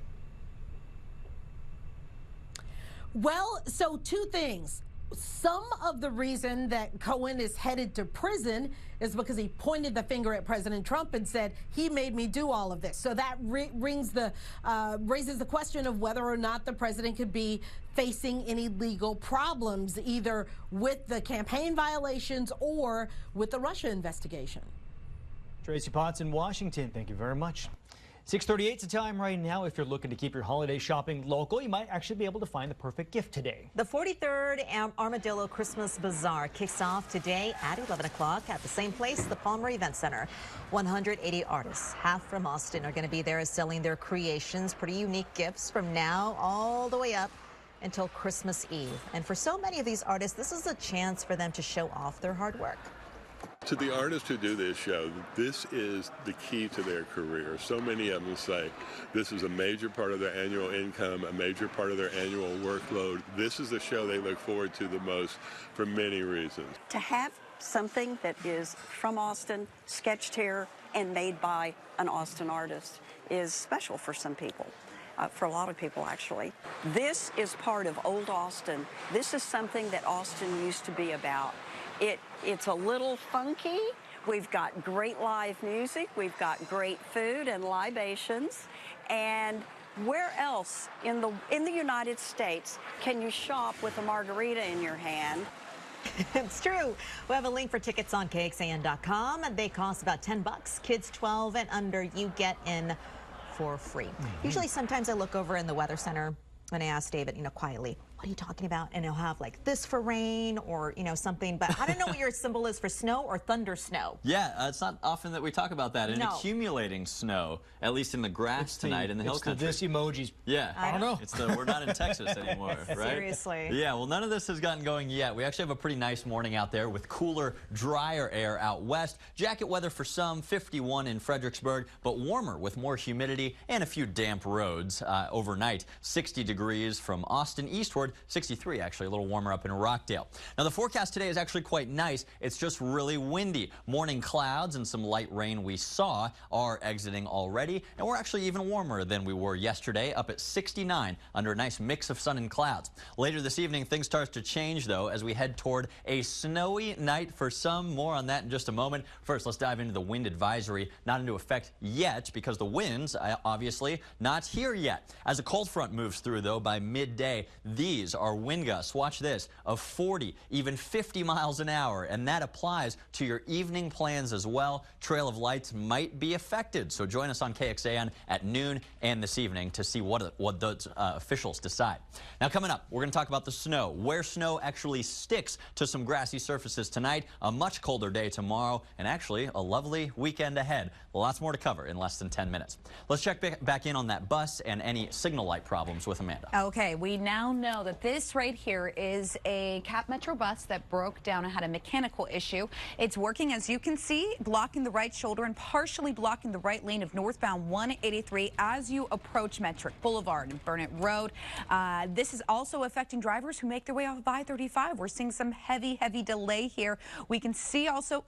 Well, so 2 things. Some of the reason that Cohen is headed to prison is because he pointed the finger at President Trump and said, he made me do all of this. So that raises the question of whether or not the president could be facing any legal problems, either with the campaign violations or with the Russia investigation. Tracy Potts in Washington, thank you very much. 6:38 is the time right now. If you're looking to keep your holiday shopping local, you might actually be able to find the perfect gift today. The 43rd Armadillo Christmas Bazaar kicks off today at 11 o'clock at the same place, the Palmer Event Center. 180 artists, half from Austin, are going to be there selling their creations, pretty unique gifts from now all the way up until Christmas Eve. And for so many of these artists, this is a chance for them to show off their hard work. To the artists who do this show, this is the key to their career. So many of them say this is a major part of their annual income, a major part of their annual workload. This is the show they look forward to the most for many reasons. To have something that is from Austin, sketched here, and made by an Austin artist is special for some people. For a lot of people, actually. This is part of old Austin. This is something that Austin used to be about. It's a little funky. We've got great live music. We've got great food and libations. And where else in the United States can you shop with a margarita in your hand? It's true. We have a link for tickets on Kxan.com. They cost about $10. Kids 12 and under, you get in for free. Usually sometimes I look over in the Weather Center and I ask David, quietly, what are you talking about? And he'll have like this for rain or, something. But I don't know what your symbol is for snow or thunder snow. Yeah, it's not often that we talk about that. And accumulating snow, at least in the grass tonight in the hill country. It's the emojis. Yeah. I don't know. It's we're not in Texas anymore, right? Seriously. Yeah, well, none of this has gotten going yet. We actually have a pretty nice morning out there with cooler, drier air out west. Jacket weather for some, 51 in Fredericksburg, but warmer with more humidity and a few damp roads overnight. 60 degrees from Austin eastward, 63 actually, a little warmer up in Rockdale. Now the forecast today is actually quite nice. It's just really windy. Morning clouds and some light rain we saw are exiting already, and we're actually even warmer than we were yesterday, up at 69 under a nice mix of sun and clouds. Later this evening, things start to change though as we head toward a snowy night for some. More on that in just a moment. First, let's dive into the wind advisory. Not into effect yet because the winds obviously not here yet. As a cold front moves through though by midday, these are wind gusts, watch this, of 40, even 50 miles an hour, and that applies to your evening plans as well. Trail of lights might be affected, so join us on KXAN at noon and this evening to see what those officials decide. Now coming up, we're going to talk about the snow, where snow actually sticks to some grassy surfaces tonight, a much colder day tomorrow, and actually a lovely weekend ahead. Lots more to cover in less than 10 minutes. Let's check back in on that bus and any signal light problems with Amanda. Okay, we now know that this right here is a Cap Metro bus that broke down and had a mechanical issue. It's working, as you can see, blocking the right shoulder and partially blocking the right lane of northbound 183 as you approach Metric Boulevard and Burnett Road. This is also affecting drivers who make their way off of I-35. We're seeing some heavy delay here. We can see also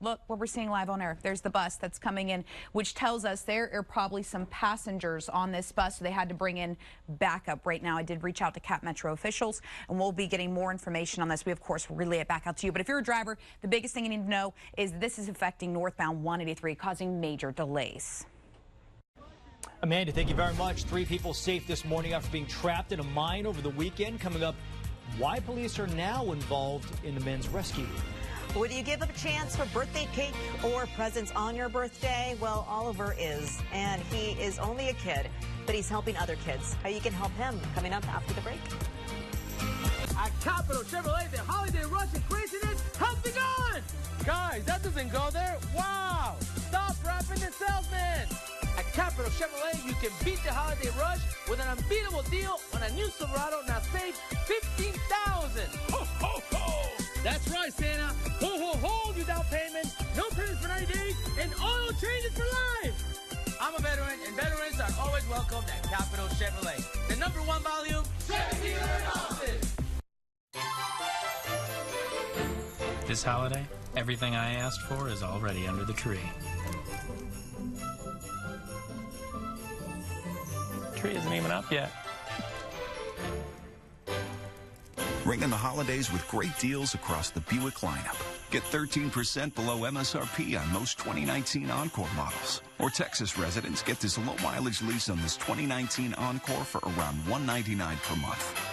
look what we're seeing live on air. There's the bus that's coming in, which tells us there are probably some passengers on this bus, so they had to bring in backup. Right now, I did reach out to Cap Metro officials, and we'll be getting more information on this. We, of course, will relay it back out to you. But if you're a driver, the biggest thing you need to know is this is affecting northbound 183, causing major delays. Amanda, thank you very much. 3 people safe this morning after being trapped in a mine over the weekend. Coming up, why police are now involved in the men's rescue. Would you give up a chance for birthday cake or presents on your birthday? Well, Oliver is, and he is only a kid, but he's helping other kids. How you can help him coming up after the break. At Capital Chevrolet, the holiday rush and craziness has begun! Guys, that doesn't go there. Wow! Stop rapping the salesman! At Capital Chevrolet, you can beat the holiday rush with an unbeatable deal on a new Silverado. Now save $15,000. Ho, ho, ho! That's right, Santa. Ho, ho, ho, you down payment, no payments for 90 days, and oil changes for life. I'm a veteran, and veterans are always welcome at Capital Chevrolet. The #1 volume, Chevy dealer in Austin. This holiday, everything I asked for is already under the tree. Tree isn't even up yet. Ring in the holidays with great deals across the Buick lineup. Get 13% below MSRP on most 2019 Encore models. Or Texas residents get this low mileage lease on this 2019 Encore for around $199 per month.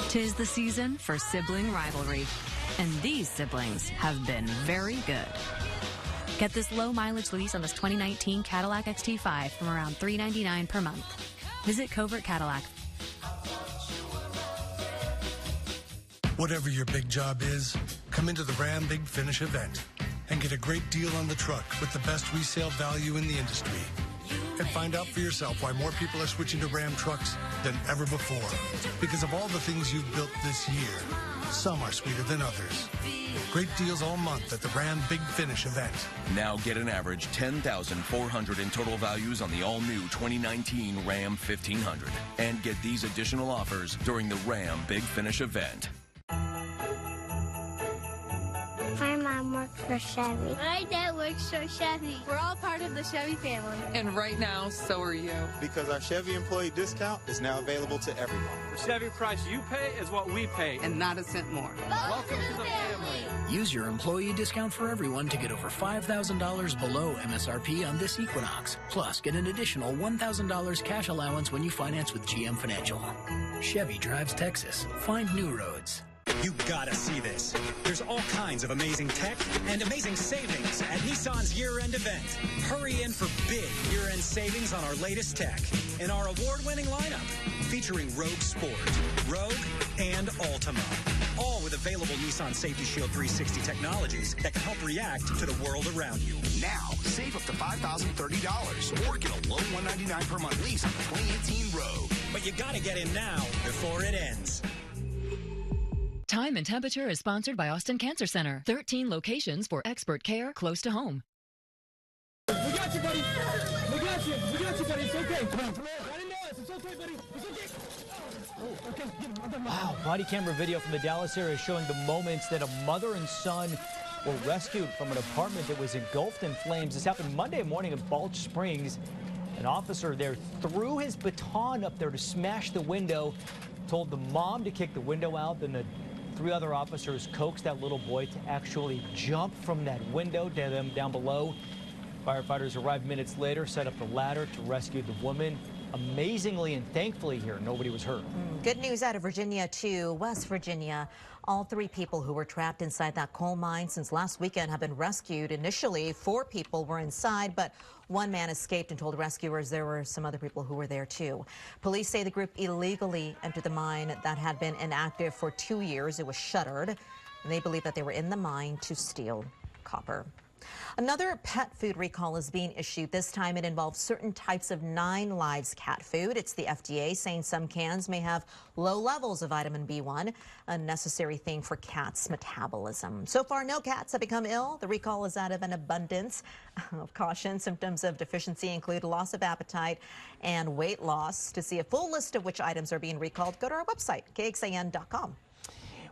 Tis the season for sibling rivalry, and these siblings have been very good. Get this low mileage lease on this 2019 Cadillac XT5 from around $399 per month. Visit Covert Cadillac. Whatever your big job is, come into the Ram Big Finish event and get a great deal on the truck with the best resale value in the industry. And find out for yourself why more people are switching to Ram trucks than ever before. Because of all the things you've built this year, some are sweeter than others. Great deals all month at the Ram Big Finish event. Now get an average $10,400 in total values on the all-new 2019 Ram 1500. And get these additional offers during the Ram Big Finish event. My mom works for Chevy. My dad works for Chevy. We're all part of the Chevy family. And right now, so are you. Because our Chevy employee discount is now available to everyone. The Chevy price you pay is what we pay. And not a cent more. Welcome to the family. Use your employee discount for everyone to get over $5,000 below MSRP on this Equinox. Plus, get an additional $1,000 cash allowance when you finance with GM Financial. Chevy drives Texas. Find new roads. You gotta see this. There's all kinds of amazing tech and amazing savings at Nissan's year-end event. Hurry in for big year-end savings on our latest tech in our award-winning lineup, featuring Rogue Sport, Rogue, and Altima. All with available Nissan Safety Shield 360 technologies that can help react to the world around you. Now, save up to $5,030 or get a low $199 per month lease on the 2018 Rogue. But you gotta get in now before it ends. Time and Temperature is sponsored by Austin Cancer Center. 13 locations for expert care close to home. We got you, buddy. We got you. We got you, buddy. It's okay. Come on. I didn't know this. It's okay, buddy. It's okay. Oh, okay. Wow, body camera video from the Dallas area showing the moments that a mother and son were rescued from an apartment that was engulfed in flames. This happened Monday morning in Balch Springs. An officer there threw his baton up there to smash the window, told the mom to kick the window out, then the 3 other officers coaxed that little boy to actually jump from that window to them down below. Firefighters arrived minutes later, set up the ladder to rescue the woman. Amazingly and thankfully here, nobody was hurt. Good news out of Virginia to West Virginia. All 3 people who were trapped inside that coal mine since last weekend have been rescued. Initially, 4 people were inside, but 1 man escaped and told rescuers there were some other people who were there too. Police say the group illegally entered the mine that had been inactive for 2 years. It was shuttered, and they believe that they were in the mine to steal copper. Another pet food recall is being issued. This time it involves certain types of 9 Lives cat food. It's the FDA saying some cans may have low levels of vitamin B1, a necessary thing for cats' metabolism. So far, no cats have become ill. The recall is out of an abundance of caution. Symptoms of deficiency include loss of appetite and weight loss. To see a full list of which items are being recalled, go to our website, kxan.com.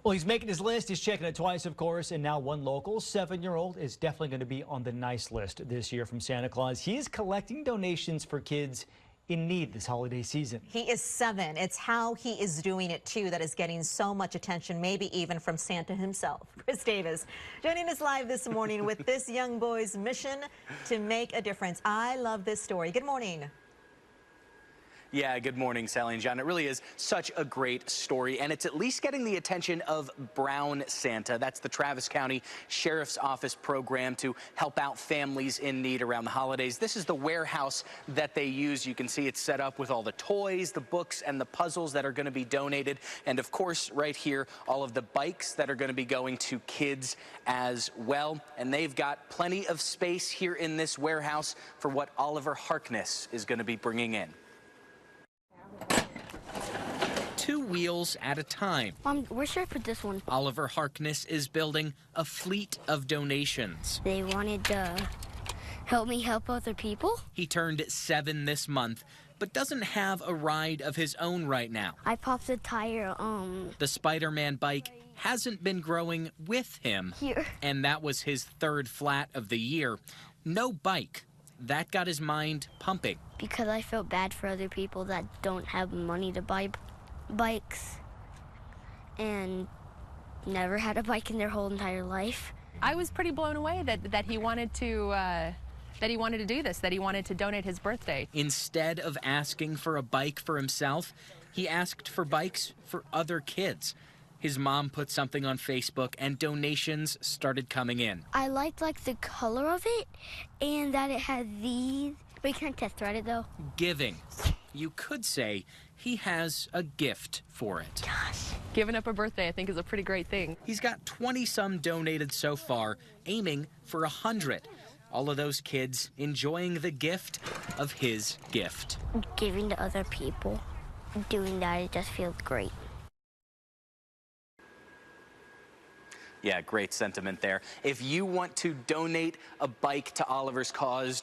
Well, he's making his list. He's checking it twice, of course, and now 1 local 7-year-old is definitely going to be on the nice list this year from Santa Claus. He is collecting donations for kids in need this holiday season. He is 7. It's how he is doing it, too, that is getting so much attention, maybe even from Santa himself. Chris Davis joining us live this morning with this young boy's mission to make a difference. I love this story. Good morning. Yeah, good morning, Sally and John. It really is such a great story, and it's at least getting the attention of Brown Santa. That's the Travis County Sheriff's Office program to help out families in need around the holidays. This is the warehouse that they use. You can see it's set up with all the toys, the books, and the puzzles that are going to be donated. And of course, right here, all of the bikes that are going to be going to kids as well. And they've got plenty of space here in this warehouse for what Oliver Harkness is going to be bringing in. 2 wheels at a time. Mom, where should I put this one? Oliver Harkness is building a fleet of donations. They wanted to help me help other people. He turned 7 this month, but doesn't have a ride of his own right now. I popped the tire, The Spider-Man bike hasn't been growing with him. Here. And that was his 3rd flat of the year. No bike. That got his mind pumping. Because I felt bad for other people that don't have money to buy bikes and never had a bike in their whole entire life. I was pretty blown away that he wanted to do this, that he wanted to donate his birthday. Instead of asking for a bike for himself, he asked for bikes for other kids. His mom put something on Facebook and donations started coming in. I liked the color of it and that it had these. We can't test ride it though. Giving. you could say he has a gift for it. Gosh, giving up a birthday I think is a pretty great thing. He's got 20-some donated so far, aiming for 100. All of those kids enjoying the gift of his gift. Giving to other people, doing that, it just feels great. Yeah, great sentiment there. If you want to donate a bike to Oliver's cause,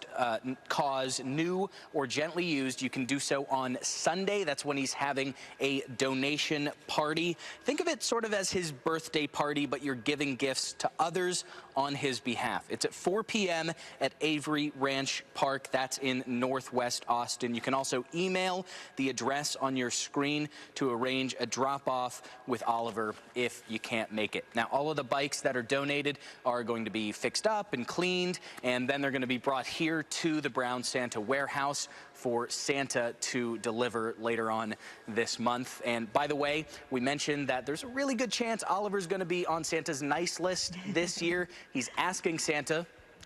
new or gently used, you can do so on Sunday. That's when he's having a donation party. Think of it sort of as his birthday party, but you're giving gifts to others on his behalf. It's at 4 p.m. at Avery Ranch Park. That's in Northwest Austin. You can also email the address on your screen to arrange a drop-off with Oliver if you can't make it. Now, all of the bikes that are donated are going to be fixed up and cleaned, and then they're going to be brought here to the Brown Santa warehouse for Santa to deliver later on this month. And by the way, we mentioned that there's a really good chance Oliver's going to be on Santa's nice list this year. He's asking Santa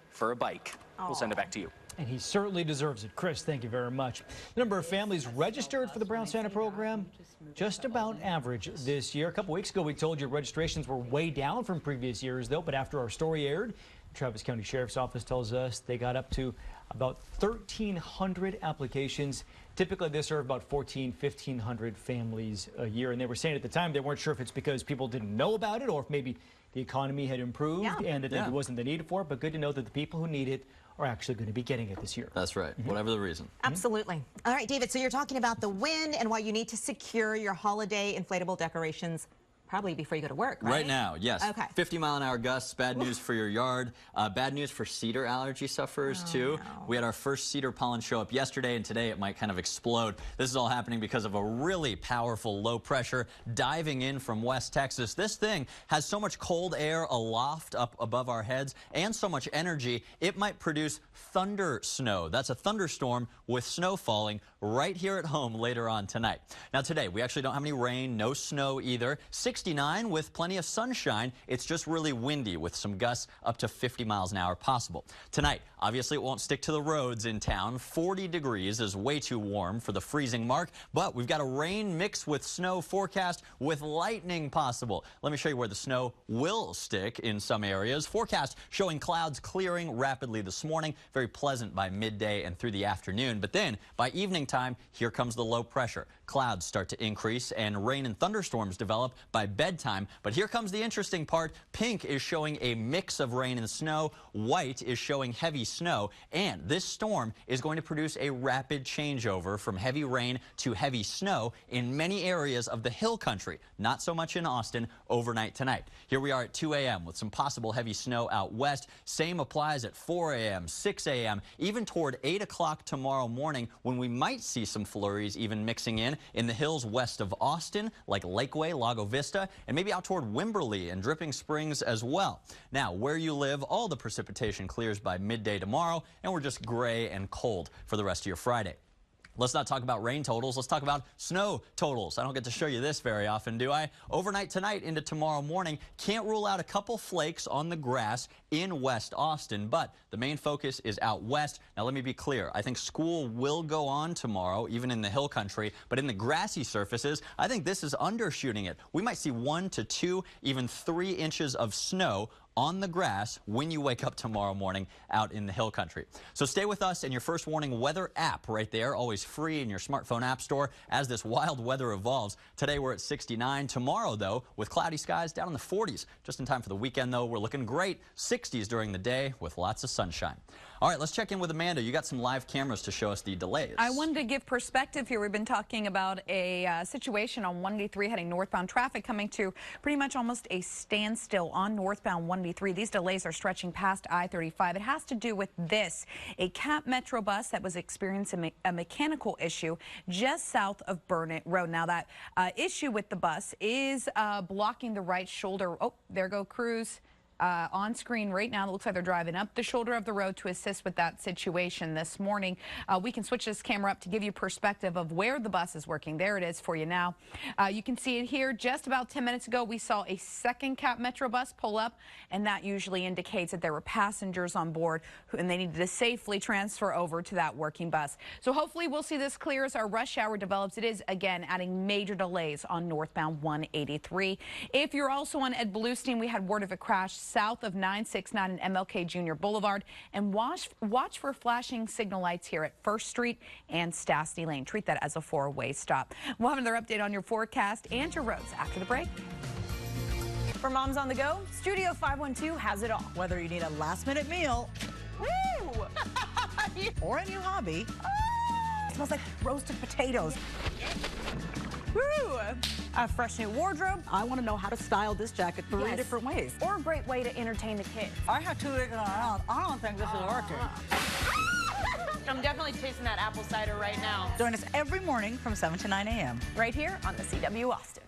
for a bike. We'll send it back to you. And he certainly deserves it. Chris, thank you very much. The number of families registered for the Brown Santa program, just about average this year. A couple weeks ago, we told you registrations were way down from previous years, though. But after our story aired, the Travis County Sheriff's Office tells us they got up to about 1,300 applications. Typically, they serve about 1,500 families a year. And they were saying at the time they weren't sure if it's because people didn't know about it or if maybe the economy had improved and that there wasn't the need for it. But good to know that the people who need it are actually going to be getting it this year. That's right, whatever the reason. Absolutely. All right, David, so you're talking about the wind and why you need to secure your holiday inflatable decorations probably before you go to work, right? Right now, yes. Okay. 50-mile-an-hour gusts, bad news for your yard. Bad news for cedar allergy sufferers, too. No. We had our first cedar pollen show up yesterday, and today it might kind of explode. This is all happening because of a really powerful low pressure diving in from West Texas. This thing has so much cold air aloft up above our heads and so much energy, it might produce thunder snow. That's a thunderstorm with snow falling right here at home later on tonight. Now today, we actually don't have any rain, no snow either. 69 with plenty of sunshine. It's just really windy with some gusts up to 50 miles an hour possible. Tonight, obviously it won't stick to the roads in town. 40 degrees is way too warm for the freezing mark, but we've got a rain mixed with snow forecast with lightning possible. Let me show you where the snow will stick in some areas. Forecast showing clouds clearing rapidly this morning. Very pleasant by midday and through the afternoon. But then by evening time, here comes the low pressure. Clouds start to increase and rain and thunderstorms develop by bedtime. But here comes the interesting part. Pink is showing a mix of rain and snow. White is showing heavy snow. And this storm is going to produce a rapid changeover from heavy rain to heavy snow in many areas of the hill country. Not so much in Austin overnight tonight. Here we are at 2 a.m. with some possible heavy snow out west. Same applies at 4 a.m., 6 a.m., even toward 8 o'clock tomorrow morning when we might see some flurries even mixing in the hills west of Austin, like Lakeway, Lago Vista, and maybe out toward Wimberley and Dripping Springs as well. Now, where you live, all the precipitation clears by midday tomorrow, and we're just gray and cold for the rest of your Friday. Let's not talk about rain totals. Let's talk about snow totals. I don't get to show you this very often, do I? Overnight tonight into tomorrow morning, can't rule out a couple flakes on the grass in West Austin, but the main focus is out west. Now, let me be clear. I think school will go on tomorrow, even in the hill country, but in the grassy surfaces, I think this is undershooting it. We might see 1 to 2, even 3 inches of snow on the grass when you wake up tomorrow morning out in the hill country. So stay with us and your First Warning weather app right there, always free in your smartphone app store as this wild weather evolves. Today we're at 69. Tomorrow, though, with cloudy skies down in the 40s. Just in time for the weekend, though, we're looking great. 60s during the day with lots of sunshine. All right, let's check in with Amanda. You got some live cameras to show us the delays. I wanted to give perspective here. We've been talking about a situation on 183 heading northbound traffic coming to pretty much almost a standstill on northbound 183. These delays are stretching past I-35. It has to do with this, a CAP Metro bus that was experiencing a mechanical issue just south of Burnett Road. Now that issue with the bus is blocking the right shoulder. Oh, there go crews. on screen right now. It looks like they're driving up the shoulder of the road to assist with that situation this morning. We can switch this camera up to give you perspective of where the bus is working. There it is for you now. You can see it here. Just about 10 minutes ago, we saw a second Cap Metro bus pull up, and that usually indicates that there were passengers on board and they needed to safely transfer over to that working bus. So hopefully we'll see this clear as our rush hour develops. It is, again, adding major delays on northbound 183. If you're also on Ed Bluestein, we had word of a crash south of 969 and MLK Jr. Boulevard, and watch for flashing signal lights here at 1st Street and Stastny Lane. Treat that as a four-way stop. We'll have another update on your forecast and your roads after the break. For moms on the go, Studio 512 has it all. Whether you need a last-minute meal, woo, or a new hobby, it smells like roasted potatoes. Woo! A fresh new wardrobe. I want to know how to style this jacket three different ways. Or a great way to entertain the kids. I had 2 weeks around. I don't think this is working. I'm definitely tasting that apple cider right now. Join us every morning from 7 to 9 a.m. right here on the CW Austin.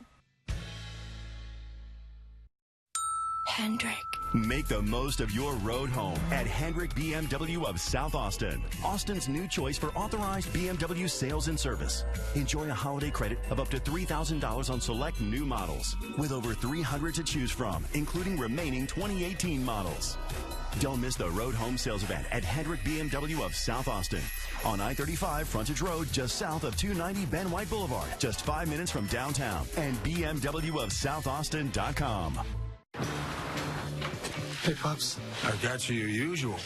Hendrick. Make the most of your road home at Hendrick BMW of South Austin. Austin's new choice for authorized BMW sales and service. Enjoy a holiday credit of up to $3,000 on select new models, with over 300 to choose from, including remaining 2018 models. Don't miss the road home sales event at Hendrick BMW of South Austin on I-35 Frontage Road, just south of 290 Ben White Boulevard, just 5 minutes from downtown, and BMWofSouthAustin.com. Hey, Pops, I've got you your usual.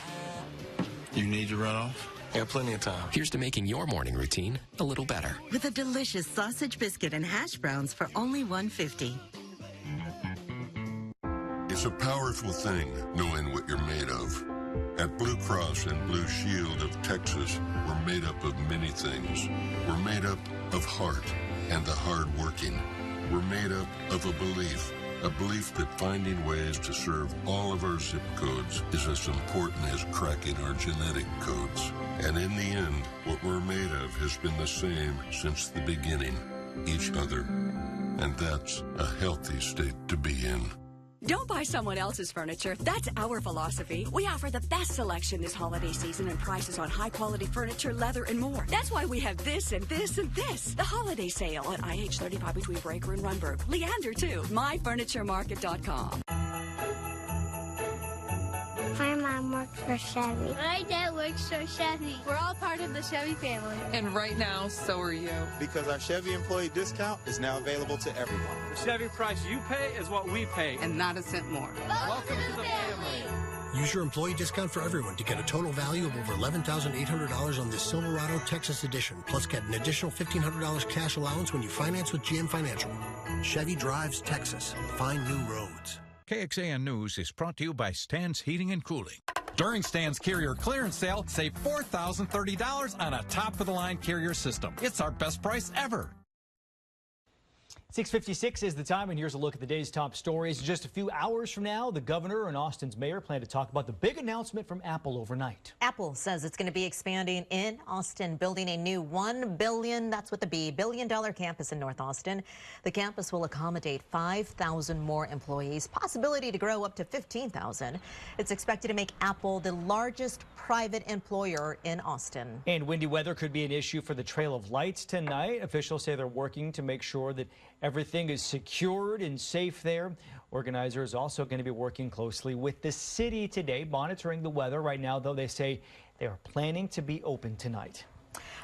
You need to run off? I got plenty of time. Here's to making your morning routine a little better. With a delicious sausage biscuit and hash browns for only $1.50. It's a powerful thing, knowing what you're made of. At Blue Cross and Blue Shield of Texas, we're made up of many things. We're made up of heart and the hard-working. We're made up of a belief that finding ways to serve all of our zip codes is as important as cracking our genetic codes. And in the end, what we're made of has been the same since the beginning, each other. And that's a healthy state to be in. Don't buy someone else's furniture. That's our philosophy. We offer the best selection this holiday season and prices on high-quality furniture, leather, and more. That's why we have this and this and this. The holiday sale at IH35 between Breaker and Runberg. Leander, too. MyFurnitureMarket.com. My mom works for Chevy. My dad works for Chevy. We're all part of the Chevy family. And right now, so are you. Because our Chevy employee discount is now available to everyone. The Chevy price you pay is what we pay. And not a cent more. Welcome to the family. Use your employee discount for everyone to get a total value of over $11,800 on this Silverado Texas edition. Plus, get an additional $1,500 cash allowance when you finance with GM Financial. Chevy drives Texas. Find new roads. KXAN News is brought to you by Stan's Heating and Cooling. During Stan's Carrier Clearance Sale, save $4,030 on a top-of-the-line carrier system. It's our best price ever. 6:56 is the time, and here's a look at the day's top stories. Just a few hours from now, the governor and Austin's mayor plan to talk about the big announcement from Apple overnight. Apple says it's going to be expanding in Austin, building a new $1 billion, that's with a B, billion-dollar campus in North Austin. The campus will accommodate 5,000 more employees, possibility to grow up to 15,000. It's expected to make Apple the largest private employer in Austin. And windy weather could be an issue for the Trail of Lights tonight. Officials say they're working to make sure that everything is secured and safe there. Organizers also going to be working closely with the city today, monitoring the weather. Right now, though, they say they are planning to be open tonight.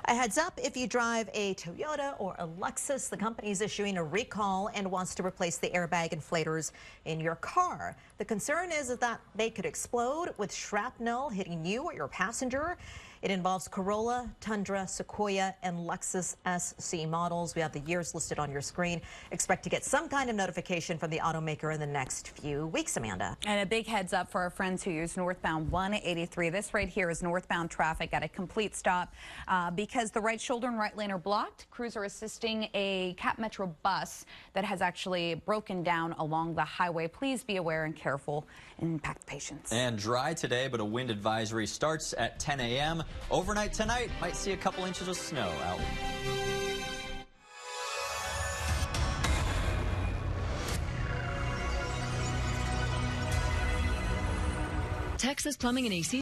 A heads up, if you drive a Toyota or a Lexus, the company is issuing a recall and wants to replace the airbag inflators in your car. The concern is that they could explode with shrapnel hitting you or your passenger. It involves Corolla, Tundra, Sequoia, and Lexus SC models. We have the years listed on your screen. Expect to get some kind of notification from the automaker in the next few weeks, Amanda. And a big heads up for our friends who use northbound 183. This right here is northbound traffic at a complete stop because the right shoulder and right lane are blocked. Crews are assisting a Cap Metro bus that has actually broken down along the highway. Please be aware and careful and impact patience. And dry today, but a wind advisory starts at 10 a.m. Overnight tonight, might see a couple inches of snow out. Texas Plumbing and AC